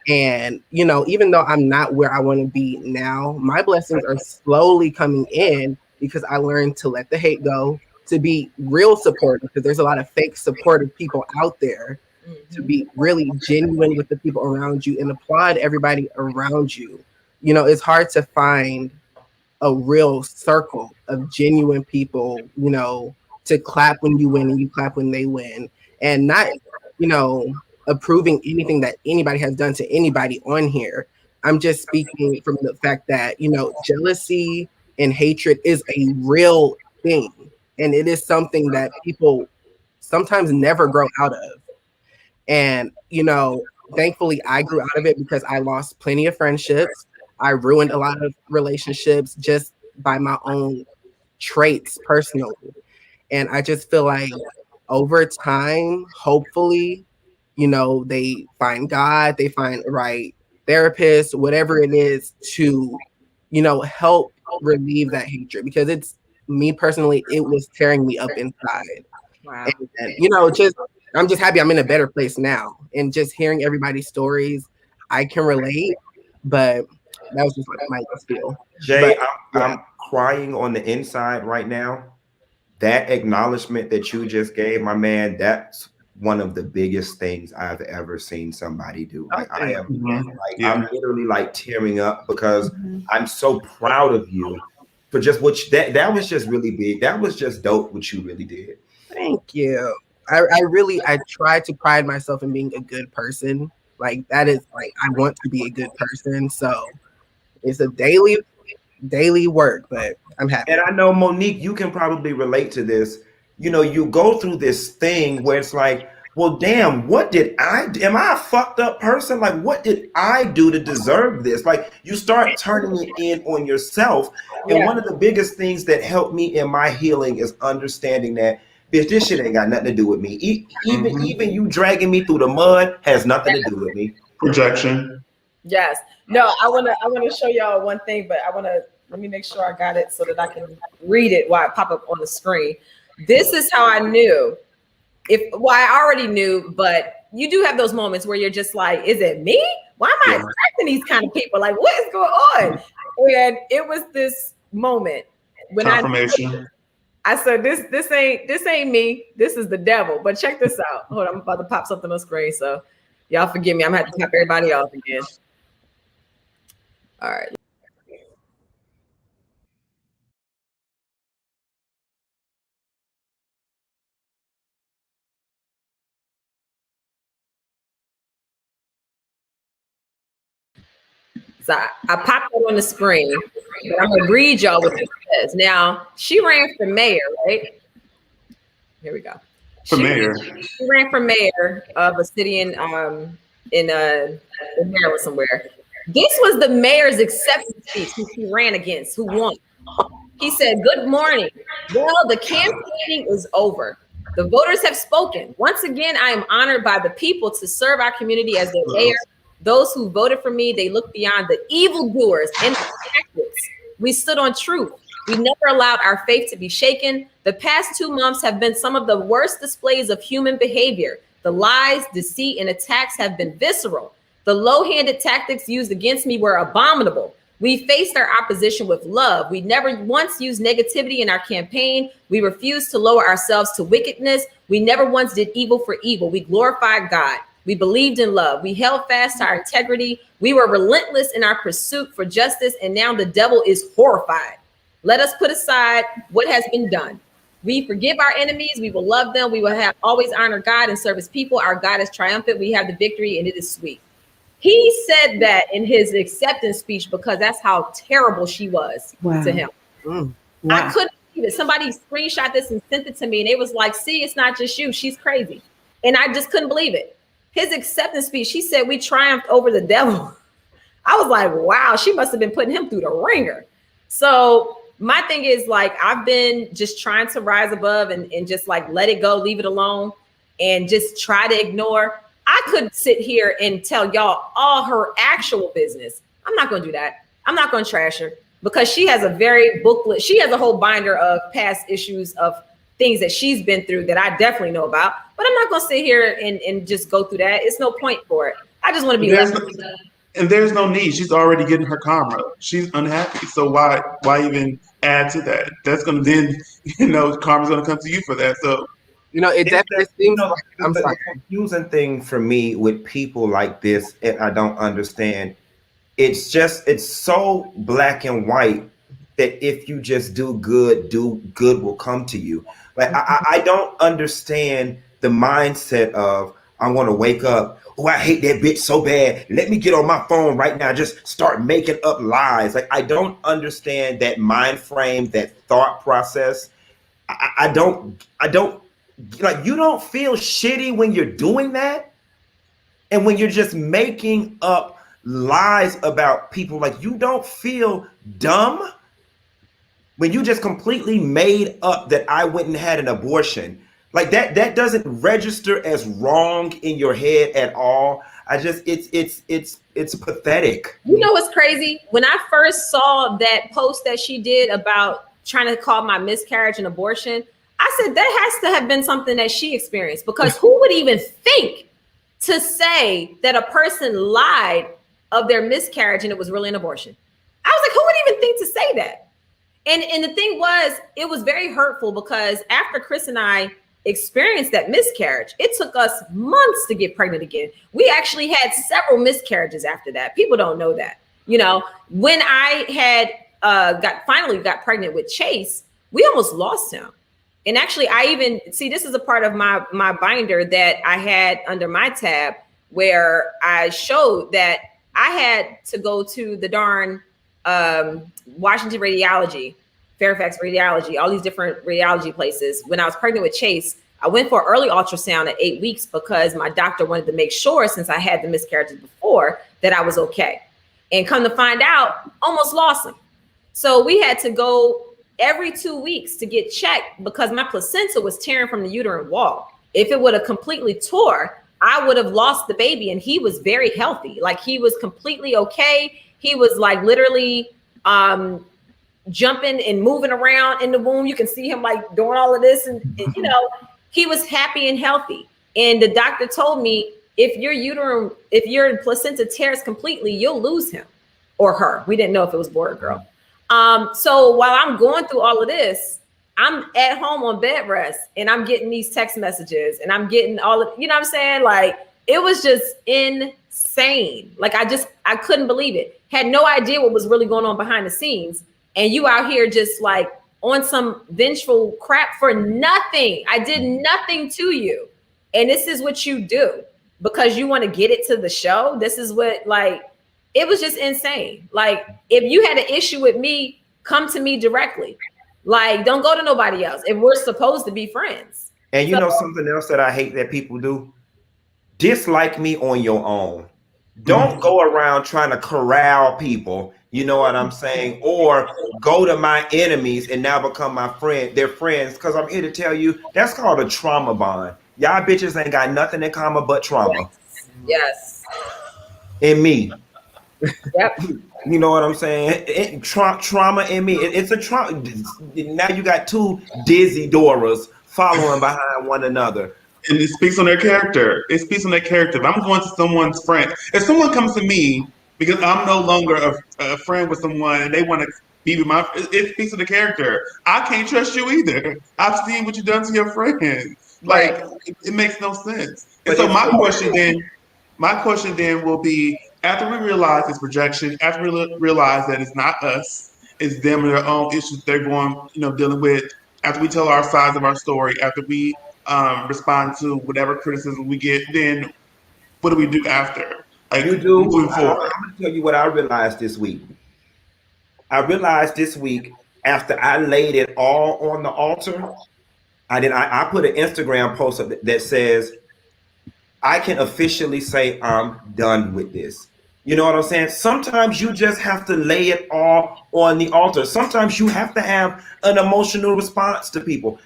And, you know, even though I'm not where I want to be now, my blessings are slowly coming in because I learned to let the hate go, to be real supportive, because there's a lot of fake supportive people out there, to be really genuine with the people around you and applaud everybody around you. You know, it's hard to find a real circle of genuine people, you know, to clap when you win and you clap when they win, and not, you know, approving anything that anybody has done to anybody on here. I'm just speaking from the fact that, you know, jealousy and hatred is a real thing. And it is something that people sometimes never grow out of. And, you know, thankfully I grew out of it because I lost plenty of friendships. I ruined a lot of relationships just by my own traits personally. And I just feel like over time, hopefully, you know, they find God, they find the right therapist, whatever it is to, you know, help relieve that hatred, because it's me personally, it was tearing me up inside. Wow. And, you know, just I'm just happy I'm in a better place now. And just hearing everybody's stories, I can relate, but that was just my spiel. Jay, But, I'm crying on the inside right now. That acknowledgement that you just gave, my man, that's one of the biggest things I've ever seen somebody do. Like I am, I'm literally like tearing up because I'm so proud of you for just what that was just really big. That was just dope what you really did. Thank you. I try to pride myself in being a good person. Like that is like, I want to be a good person. So it's a daily work, but I'm happy. And I know, Monique, you can probably relate to this. You know, you go through this thing where it's like, well, damn, am I a fucked up person? Like, what did I do to deserve this? Like, you start turning it in on yourself. And one of the biggest things that helped me in my healing is understanding that, bitch, this shit ain't got nothing to do with me. Even you dragging me through the mud has nothing to do with me. Projection. Yes. No, I wanna show y'all one thing, but let me make sure I got it so that I can read it while it pop up on the screen. This is how I knew. I already knew, but you do have those moments where you're just like, is it me? Why am I attracting these kind of people? Like, what is going on? And it was this moment when Confirmation. I said, this ain't me. This is the devil. But check this out. Hold on, I'm about to pop something on the screen. So y'all forgive me. I'm gonna have to tap everybody off again. All right. So I popped it on the screen, but I'm gonna read y'all what it says. Now, she ran for mayor, right? Here we go. She ran for mayor of a city in Maryland somewhere. This was the mayor's acceptance speech who she ran against, who won. He said, "Good morning. Well, the campaigning is over. The voters have spoken. Once again, I am honored by the people to serve our community as their mayor. Those who voted for me, they look beyond the evildoers and the tactics. We stood on truth. We never allowed our faith to be shaken. The past 2 months have been some of the worst displays of human behavior. The lies, deceit, and attacks have been visceral. The low-handed tactics used against me were abominable. We faced our opposition with love. We never once used negativity in our campaign. We refused to lower ourselves to wickedness. We never once did evil for evil. We glorified God. We believed in love. We held fast to our integrity. We were relentless in our pursuit for justice, and now the devil is horrified. Let us put aside what has been done. We forgive our enemies. We will love them. We will have always honor God and serve his people. Our God is triumphant. We have the victory, and it is sweet." He said that in his acceptance speech because that's how terrible she was to him. Wow. I couldn't believe it. Somebody screenshot this and sent it to me, and it was like, see, it's not just you. She's crazy. And I just couldn't believe it. His acceptance speech, he said, "We triumphed over the devil." I was like, wow, she must have been putting him through the ringer. So my thing is, like, I've been just trying to rise above and just like let it go, leave it alone, and just try to ignore. I could sit here and tell y'all all her actual business. I'm not going to do that. I'm not going to trash her because she has a very booklet. She has a whole binder of past issues of things that she's been through that I definitely know about. But I'm not going to sit here and just go through that. It's no point for it. I just want to be and there's no need. She's already getting her karma. She's unhappy. So why even add to that? That's going to then, karma's going to come to you for that. So, it definitely seems like, I'm the sorry. confusing thing for me with people like this, and I don't understand. It's so black and white that if you just do good will come to you. Like, I don't understand the mindset of, I want to wake up, oh, I hate that bitch so bad. Let me get on my phone right now. Just start making up lies. Like, I don't understand that mind frame, that thought process. I don't like, you don't feel shitty when you're doing that. And when you're just making up lies about people, like, you don't feel dumb when you just completely made up that I went and had an abortion. Like, that doesn't register as wrong in your head at all. It's pathetic. You know what's crazy? When I first saw that post that she did about trying to call my miscarriage an abortion, I said that has to have been something that she experienced, because who would even think to say that a person lied of their miscarriage and it was really an abortion? I was like, who would even think to say that? And the thing was, it was very hurtful, because after Chris and I experienced that miscarriage, it took us months to get pregnant again. We actually had several miscarriages after that. People don't know that. When I had finally got pregnant with Chase, we almost lost him. And actually, I even see, this is a part of my binder that I had under my tab, where I showed that I had to go to the darn Washington Radiology, Fairfax Radiology, all these different radiology places. When I was pregnant with Chase, I went for early ultrasound at 8 weeks, because my doctor wanted to make sure, since I had the miscarriages before, that I was okay. And come to find out, almost lost him. So we had to go every 2 weeks to get checked, because my placenta was tearing from the uterine wall. If it would have completely tore, I would have lost the baby. And he was very healthy. Like, he was completely okay. He was like literally jumping and moving around in the womb. You can see him like doing all of this. And he was happy and healthy. And the doctor told me, if your placenta tears completely, you'll lose him or her. We didn't know if it was boy or girl. So while I'm going through all of this, I'm at home on bed rest, and I'm getting these text messages, and I'm getting all of, what I'm saying? Like, it was just insane. Like, I couldn't believe it. Had no idea what was really going on behind the scenes. And you out here just like on some vengeful crap for nothing. I did nothing to you. And this is what you do because you want to get it to the show. This is what, like, it was just insane. Like, if you had an issue with me, come to me directly. Like, don't go to nobody else if we're supposed to be friends. And you know something else that I hate that people do? Dislike me on your own. Don't go around trying to corral people, you know what I'm saying? Or go to my enemies and now become my friend, their friends, because I'm here to tell you that's called a trauma bond. Y'all bitches ain't got nothing in common but trauma. Yes. In me. Yep. You know what I'm saying? Trauma in me. It's a trauma. Now you got two dizzy Doras following behind one another. And it speaks on their character. It speaks on their character. If I'm going to someone's friend, if someone comes to me because I'm no longer a friend with someone and they want to be with it speaks on the character. I can't trust you either. I've seen what you've done to your friends. Like, it makes no sense. And so my question then will be, after we realize this projection, after we realize that it's not us, it's them and their own issues they're going, dealing with, after we tell our sides of our story, after we respond to whatever criticism we get, then what do we do after? Like, you do. Moving forward. I'm gonna tell you what I realized this week. I realized this week, after I laid it all on the altar, I put an Instagram post that says, I can officially say I'm done with this. You know what I'm saying? Sometimes you just have to lay it all on the altar. Sometimes you have to have an emotional response to people.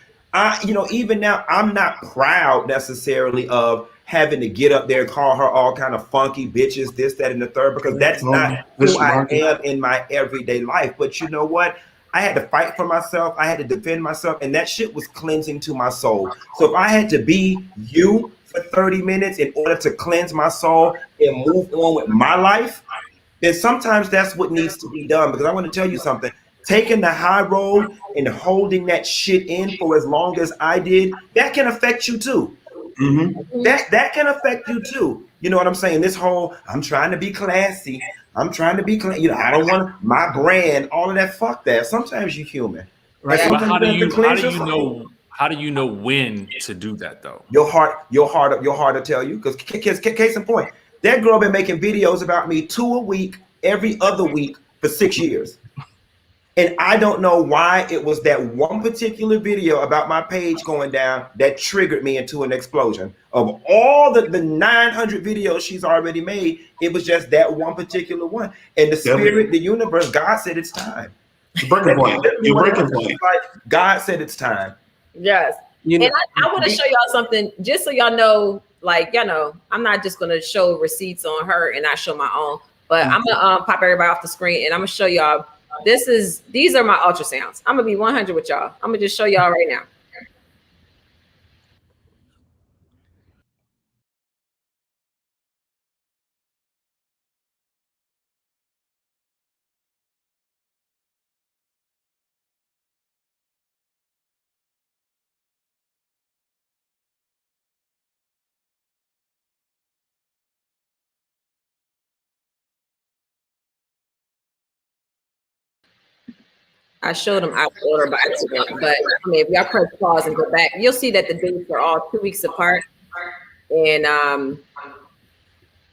Even now, I'm not proud necessarily of having to get up there and call her all kind of funky bitches, this, that, and the third, because that's not who I am in my everyday life. But you know what? I had to fight for myself. I had to defend myself, and that shit was cleansing to my soul. So if I had to be you for 30 minutes in order to cleanse my soul and move on with my life, then sometimes that's what needs to be done. Because I want to tell you something. Taking the high road and holding that shit in for as long as I did, that can affect you too. Mm-hmm. That can affect you too. You know what I'm saying? This whole, I'm trying to be classy. I'm trying to be clean. I don't want my brand, all of that. Fuck that. Sometimes you're human. Right. But how do you know when to do that though? Your heart to tell you. Because case in point, that girl been making videos about me 2 a week, every other week for 6 years. And I don't know why it was that one particular video about my page going down that triggered me into an explosion. Of all the 900 videos she's already made, it was just that one particular one. And the spirit, the universe, God said it's time. Breaking point. Your breaking point. God said it's time. Yes. And I want to show y'all something just so y'all know, I'm not just going to show receipts on her and not show my own, but I'm going to pop everybody off the screen and I'm going to show y'all. These are my ultrasounds. I'm gonna be 100 with y'all. I'm gonna just show y'all right now. I showed them out of order by accident, but I mean, if y'all press pause and go back, you'll see that the dates are all 2 weeks apart. And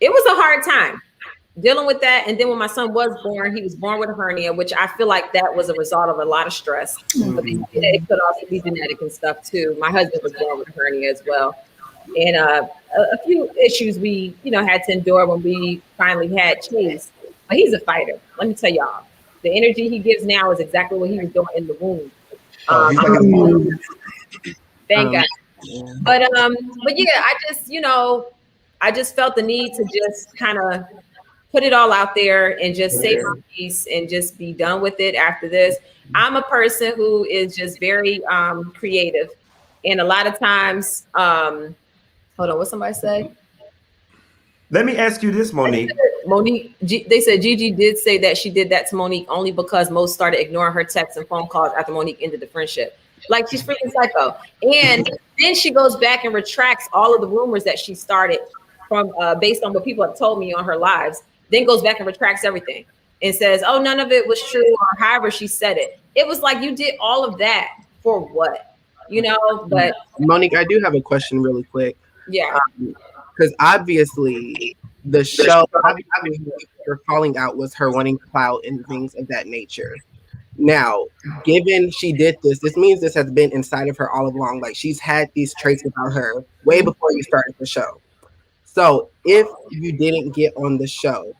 it was a hard time dealing with that. And then when my son was born, he was born with a hernia, which I feel like that was a result of a lot of stress. But it could also be genetic and stuff too. My husband was born with a hernia as well. And a few issues we, had to endure when we finally had Chase. But he's a fighter. Let me tell y'all. The energy he gives now is exactly what he was doing in the womb. Thank God. But yeah, I just felt the need to just kind of put it all out there and just say my piece and just be done with it after this. I'm a person who is just very creative. And a lot of times, hold on, what somebody say? Let me ask you this, Monique. They said Gigi did say that she did that to Monique only because most started ignoring her texts and phone calls after Monique ended the friendship. Like, she's freaking psycho. And then she goes back and retracts all of the rumors that she started from based on what people have told me on her lives, then goes back and retracts everything and says, oh, none of it was true, or however she said it. It was like, you did all of that for what? But Monique, I do have a question really quick. Yeah. Because obviously the show, obviously her falling out was her wanting clout and things of that nature. Now, given she did this means this has been inside of her all along. Like, she's had these traits about her way before you started the show. So if you didn't get on the show,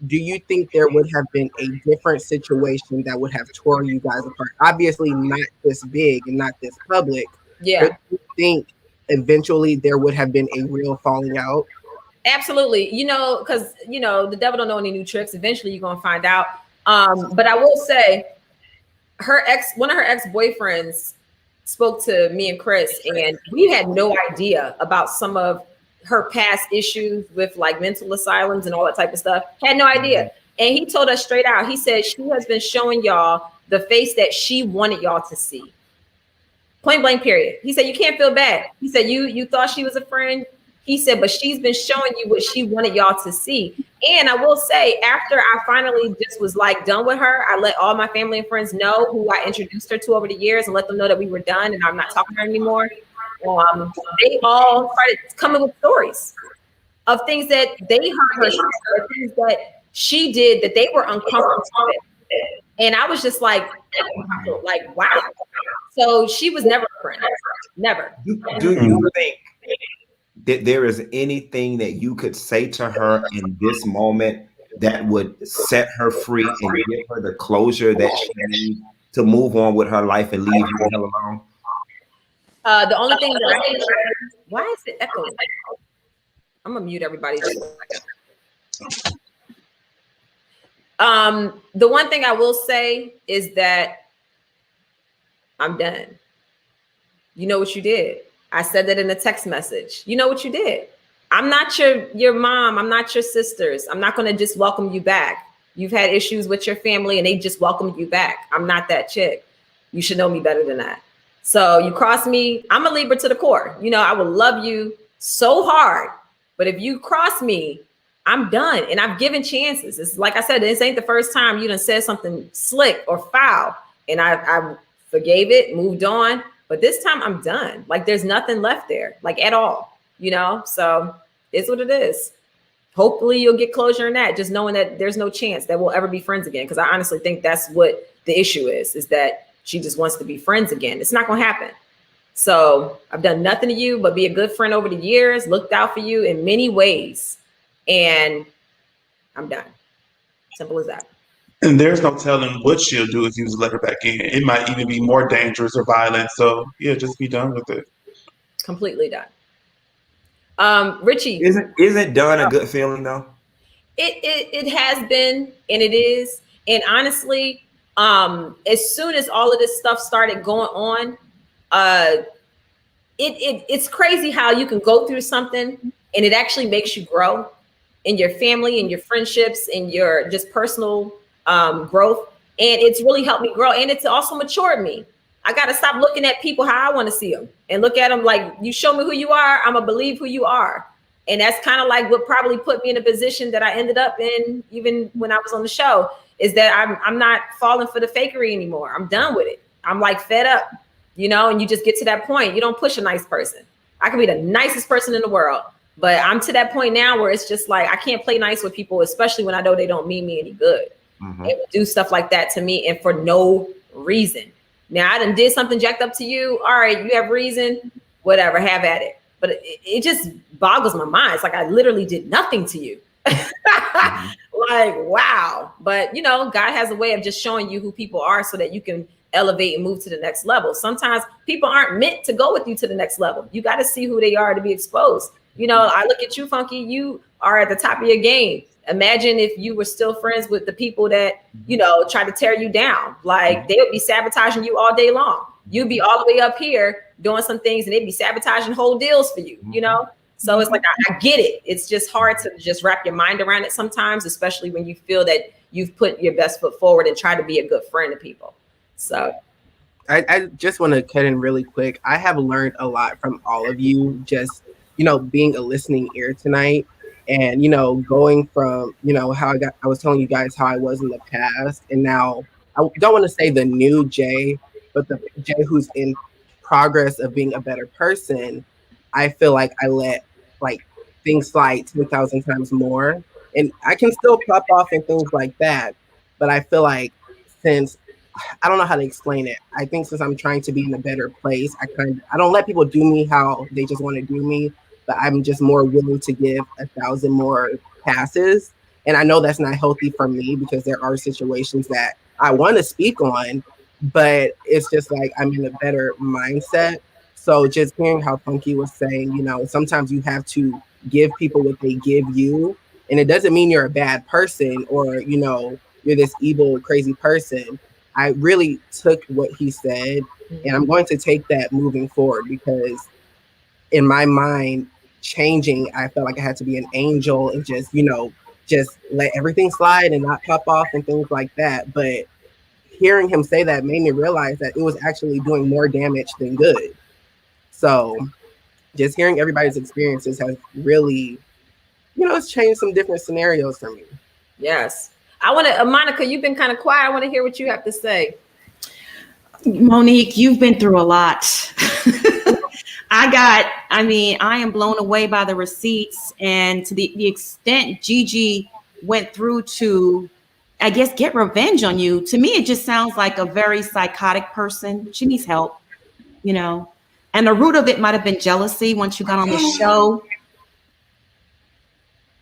do you think there would have been a different situation that would have tore you guys apart? Obviously not this big and not this public. Yeah. But do you think eventually there would have been a real falling out? Absolutely. Because, the devil don't know any new tricks. Eventually you're going to find out. But I will say one of her ex-boyfriends spoke to me and Chris, and we had no idea about some of her past issues with like mental asylums and all that type of stuff. Had no idea. And he told us straight out, he said, she has been showing y'all the face that she wanted y'all to see. Point blank, period. He said, you can't feel bad. He said, you thought she was a friend. He said, but she's been showing you what she wanted y'all to see. And I will say, after I finally just was like done with her, I let all my family and friends know who I introduced her to over the years and let them know that we were done and I'm not talking to her anymore. They all started coming with stories of things that they heard her say, or things that she did that they were uncomfortable with. And I was just like, wow. So she was never a friend. Never. Do you think that there is anything that you could say to her in this moment that would set her free and give her the closure that she needs to move on with her life and leave you the hell alone? The only thing that why is it echoing? I'm gonna mute everybody. The one thing I will say is that I'm done. You know what you did. I said that in a text message. You know what you did. I'm not your mom. I'm not your sisters. I'm not going to just welcome you back. You've had issues with your family and they just welcomed you back. I'm not that chick. You should know me better than that. So you cross me, I'm a Libra to the core. You know, I will love you so hard. But if you cross me, I'm done. And I've given chances. It's like I said, this ain't the first time you done said something slick or foul. And I forgave it, moved on. But this time I'm done. Like there's nothing left there, like at all, you know? So it's what it is. Hopefully you'll get closure in that, just knowing that there's no chance that we'll ever be friends again. Because I honestly think that's what the issue is that she just wants to be friends again. It's not going to happen. So I've done nothing to you but be a good friend over the years, looked out for you in many ways. And I'm done. Simple as that. And there's no telling what she'll do if you just let her back in. It might even be more dangerous or violent. So yeah, just be done with it. Completely done. Richie, isn't done a good feeling though? It has been, and it is. And honestly, as soon as all of this stuff started going on, it's crazy how you can go through something and it actually makes you grow in your family and your friendships and your just personal growth. And it's really helped me grow. And it's also matured me. I got to stop looking at people how I want to see them and look at them like, you show me who you are, I'm going to believe who you are. And that's kind of like what probably put me in a position that I ended up in, even when I was on the show, is that I'm not falling for the fakery anymore. I'm done with it. I'm like fed up, you know, and you just get to that point. You don't push a nice person. I could be the nicest person in the world, but I'm to that point now where it's just like, I can't play nice with people, especially when I know they don't mean me any good. Mm-hmm. They do stuff like that to me and for no reason. Now I done did something jacked up to you. All right, you have reason, whatever, have at it. But it just boggles my mind. It's like I literally did nothing to you. Like, wow. But, you know, God has a way of just showing you who people are so that you can elevate and move to the next level. Sometimes people aren't meant to go with you to the next level. You got to see who they are to be exposed. You know, I look at you, Funky, you are at the top of your game. Imagine if you were still friends with the people that, you know, try to tear you down. Like they would be sabotaging you all day long. You'd be all the way up here doing some things and they'd be sabotaging whole deals for you, you know? So it's like, I get it. It's just hard to just wrap your mind around it sometimes, especially when you feel that you've put your best foot forward and try to be a good friend to people. So I just want to cut in really quick. I have learned a lot from all of you, just, you know, being a listening ear tonight. And, you know, going from, you know, how I was telling you guys how I was in the past. And now I don't want to say the new Jay, but the Jay who's in progress of being a better person. I feel like I let like things slide 10,000 times more. And I can still pop off and things like that. But I feel like since I don't know how to explain it. I think since I'm trying to be in a better place, I don't let people do me how they just want to do me. But I'm just more willing to give 1,000 more passes. And I know that's not healthy for me because there are situations that I want to speak on, but it's just like I'm in a better mindset. So just hearing how Funky was saying, you know, sometimes you have to give people what they give you. And it doesn't mean you're a bad person or, you know, you're this evil, crazy person. I really took what he said and I'm going to take that moving forward because in my mind, changing, I felt like I had to be an angel and just, you know, just let everything slide and not pop off and things like that. But hearing him say that made me realize that it was actually doing more damage than good. So just hearing everybody's experiences has really, you know, it's changed some different scenarios for me. Yes. I want to, Monica, you've been kind of quiet. I want to hear what you have to say. Monique, you've been through a lot. I am blown away by the receipts and to the extent Gigi went through to, I guess, get revenge on you. To me, it just sounds like a very psychotic person. She needs help, you know, and the root of it might've been jealousy. Once you got on the show,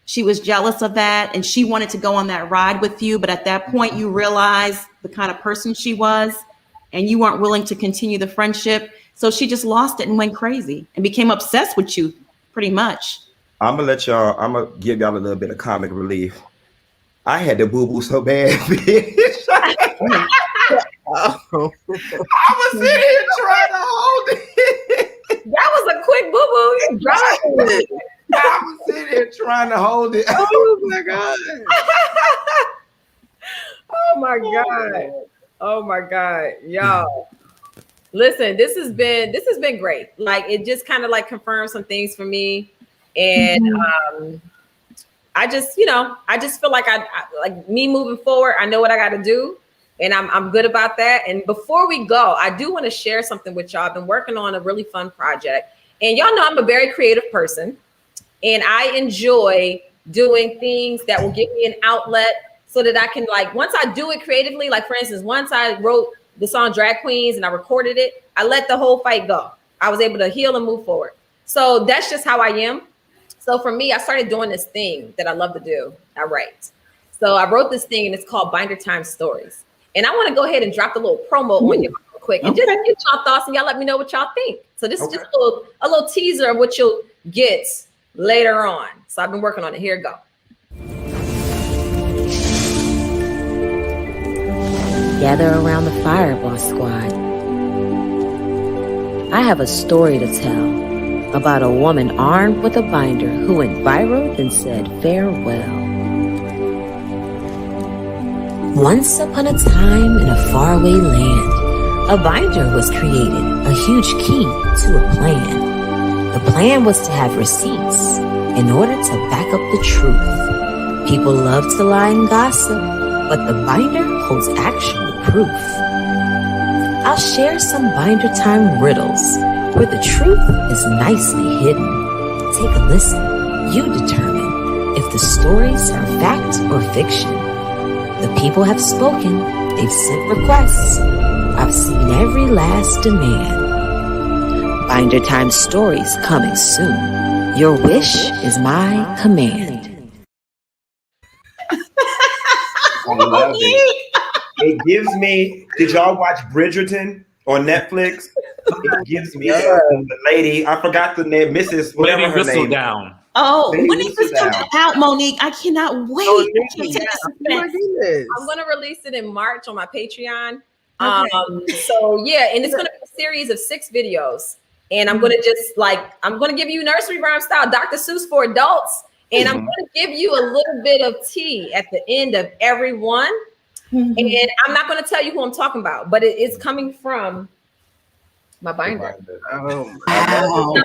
she was jealous of that and she wanted to go on that ride with you. But at that point you realized the kind of person she was and you weren't willing to continue the friendship. So she just lost it and went crazy and became obsessed with you, pretty much. I'm gonna give y'all a little bit of comic relief. I had to boo-boo so bad, bitch. I was sitting here trying to hold it. That was a quick boo-boo. You dropped it. I was sitting here trying to hold it. Oh my god. Oh my god. Oh my god. Y'all. Listen, this has been great. Like, it just kind of like confirmed some things for me. And I just feel like I like me moving forward. I know what I got to do, and I'm good about that. And before we go, I do want to share something with y'all. I've been working on a really fun project, and y'all know I'm a very creative person, and I enjoy doing things that will give me an outlet so that I can, like, once I do it creatively, like for instance, once I wrote the song Drag Queens and I recorded it, I let the whole fight go. I was able to heal and move forward. So that's just how I am. So for me, I started doing this thing that I love to do. I write. So I wrote this thing, and it's called Bindertime Stories. And I want to go ahead and drop a little promo on you real quick and just get y'all thoughts, and y'all let me know what y'all think. So this is just a little teaser of what you'll get later on. So I've been working on it. Here it go. Gather around the fire, boss squad. I have a story to tell about a woman armed with a binder who went viral and said farewell. Once upon a time in a faraway land, a binder was created, a huge key to a plan. The plan was to have receipts in order to back up the truth. People love to lie and gossip, but the binder holds actual proof. I'll share some binder time riddles where the truth is nicely hidden. Take a listen. You determine if the stories are fact or fiction. The people have spoken. They've sent requests. I've seen every last demand. Binder time stories coming soon. Your wish is my command. I love it. It gives me. Did y'all watch Bridgerton on Netflix? It gives me the lady. I forgot the name, Mrs. Whatever her name. Down. Oh, Lady when is this coming out, Monique? I cannot wait. I can't take suspense. I'm going to release it in March on my Patreon. So yeah, and it's going to be a series of 6 videos. And I'm going to I'm going to give you nursery rhyme style Dr. Seuss for adults. And I'm going to give you a little bit of tea at the end of every one. And I'm not going to tell you who I'm talking about, but it is coming from my binder. Oh, So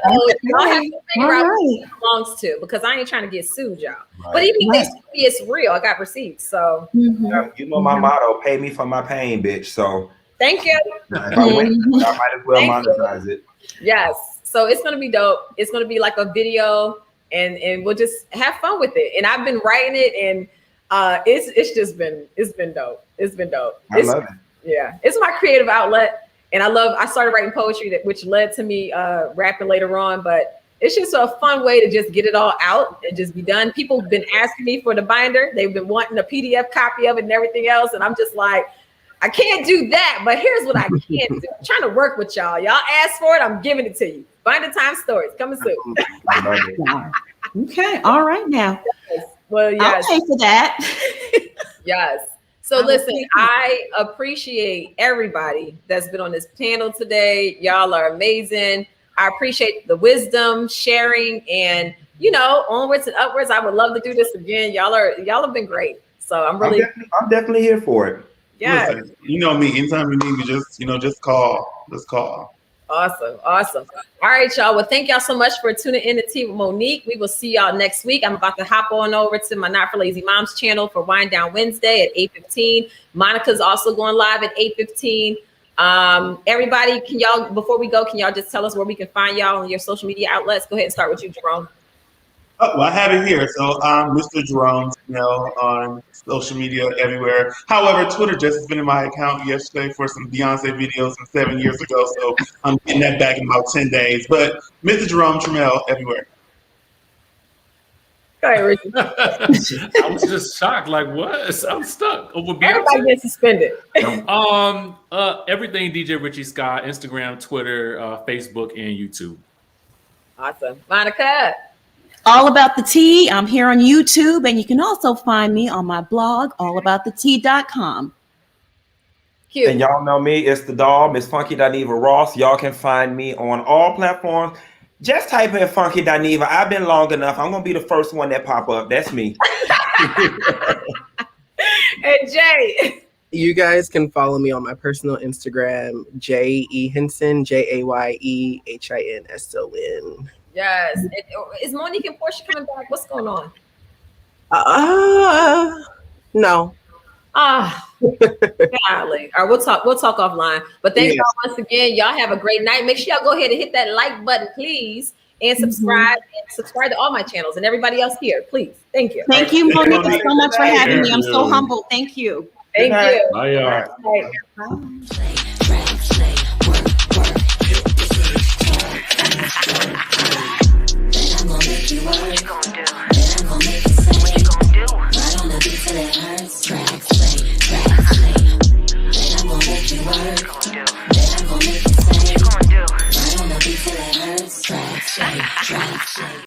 y'all have to figure out who it belongs to, because I ain't trying to get sued, y'all. But even if they sue me, it's real. I got receipts. So you know my motto: pay me for my pain, bitch. So thank you. if I win, I might as well monetize it. Yes. So it's gonna be dope. It's gonna be like a video, and we'll just have fun with it. And I've been writing it, and it's been dope. It's been dope. I love it. Yeah, it's my creative outlet, and I started writing poetry, which led to me rapping later on. But it's just a fun way to just get it all out and just be done. People have been asking me for the binder. They've been wanting a PDF copy of it and everything else, and I'm just like, I can't do that, but here's what I can do. I'm trying to work with y'all. Y'all asked for it, I'm giving it to you. Binder time stories coming soon. Okay, all right now. Well, yes. I'll pay for that. Yes. So listen, I appreciate everybody that's been on this panel today. Y'all are amazing. I appreciate the wisdom, sharing, and onwards and upwards. I would love to do this again. Y'all have been great. So I'm definitely here for it. Yeah. Listen, you know me. Anytime you need me, just call. Just call. Awesome. All right, y'all. Well, thank y'all so much for tuning in to Tea with Monique. We will see y'all next week. I'm about to hop on over to my Not for Lazy Moms channel for Wind Down Wednesday at 8:15. Monica's also going live at 8:15. Everybody, before we go, can y'all just tell us where we can find y'all on your social media outlets? Go ahead and start with you, Jerome. Oh, well, I have it here. So I'm Mr. Jerome, on social media everywhere. However, Twitter just has been in my account yesterday for some Beyonce videos from 7 years ago. So I'm getting that back in about 10 days. But Mr. Jerome Trammell everywhere. Go ahead, Richie. I was just shocked. Like, what? I'm stuck over Everybody Beyonce. gets suspended. Everything DJ Richie Skye, Instagram, Twitter, Facebook, and YouTube. Awesome. Monica. All About the Tea. I'm here on YouTube, and you can also find me on my blog, allaboutthetea.com. Cute. And y'all know me, it's the doll, Miss Funky Dineva Ross. Y'all can find me on all platforms. Just type in Funky Dineva. I've been long enough. I'm gonna be the first one that pop up. That's me. And Jay. You guys can follow me on my personal Instagram, J.E. Henson, JAYEHINSON. Yes. Is Monique and Portia coming back? What's going on? No. Golly. All right, we'll talk offline. But thank y'all once again. Y'all have a great night. Make sure y'all go ahead and hit that like button, please, and subscribe. And subscribe to all my channels and everybody else here, please. Thank you. Thank you, Monique, so much for having me. I'm so humbled. Thank you. Thank you. Bye, y'all. Bye. Bye. Play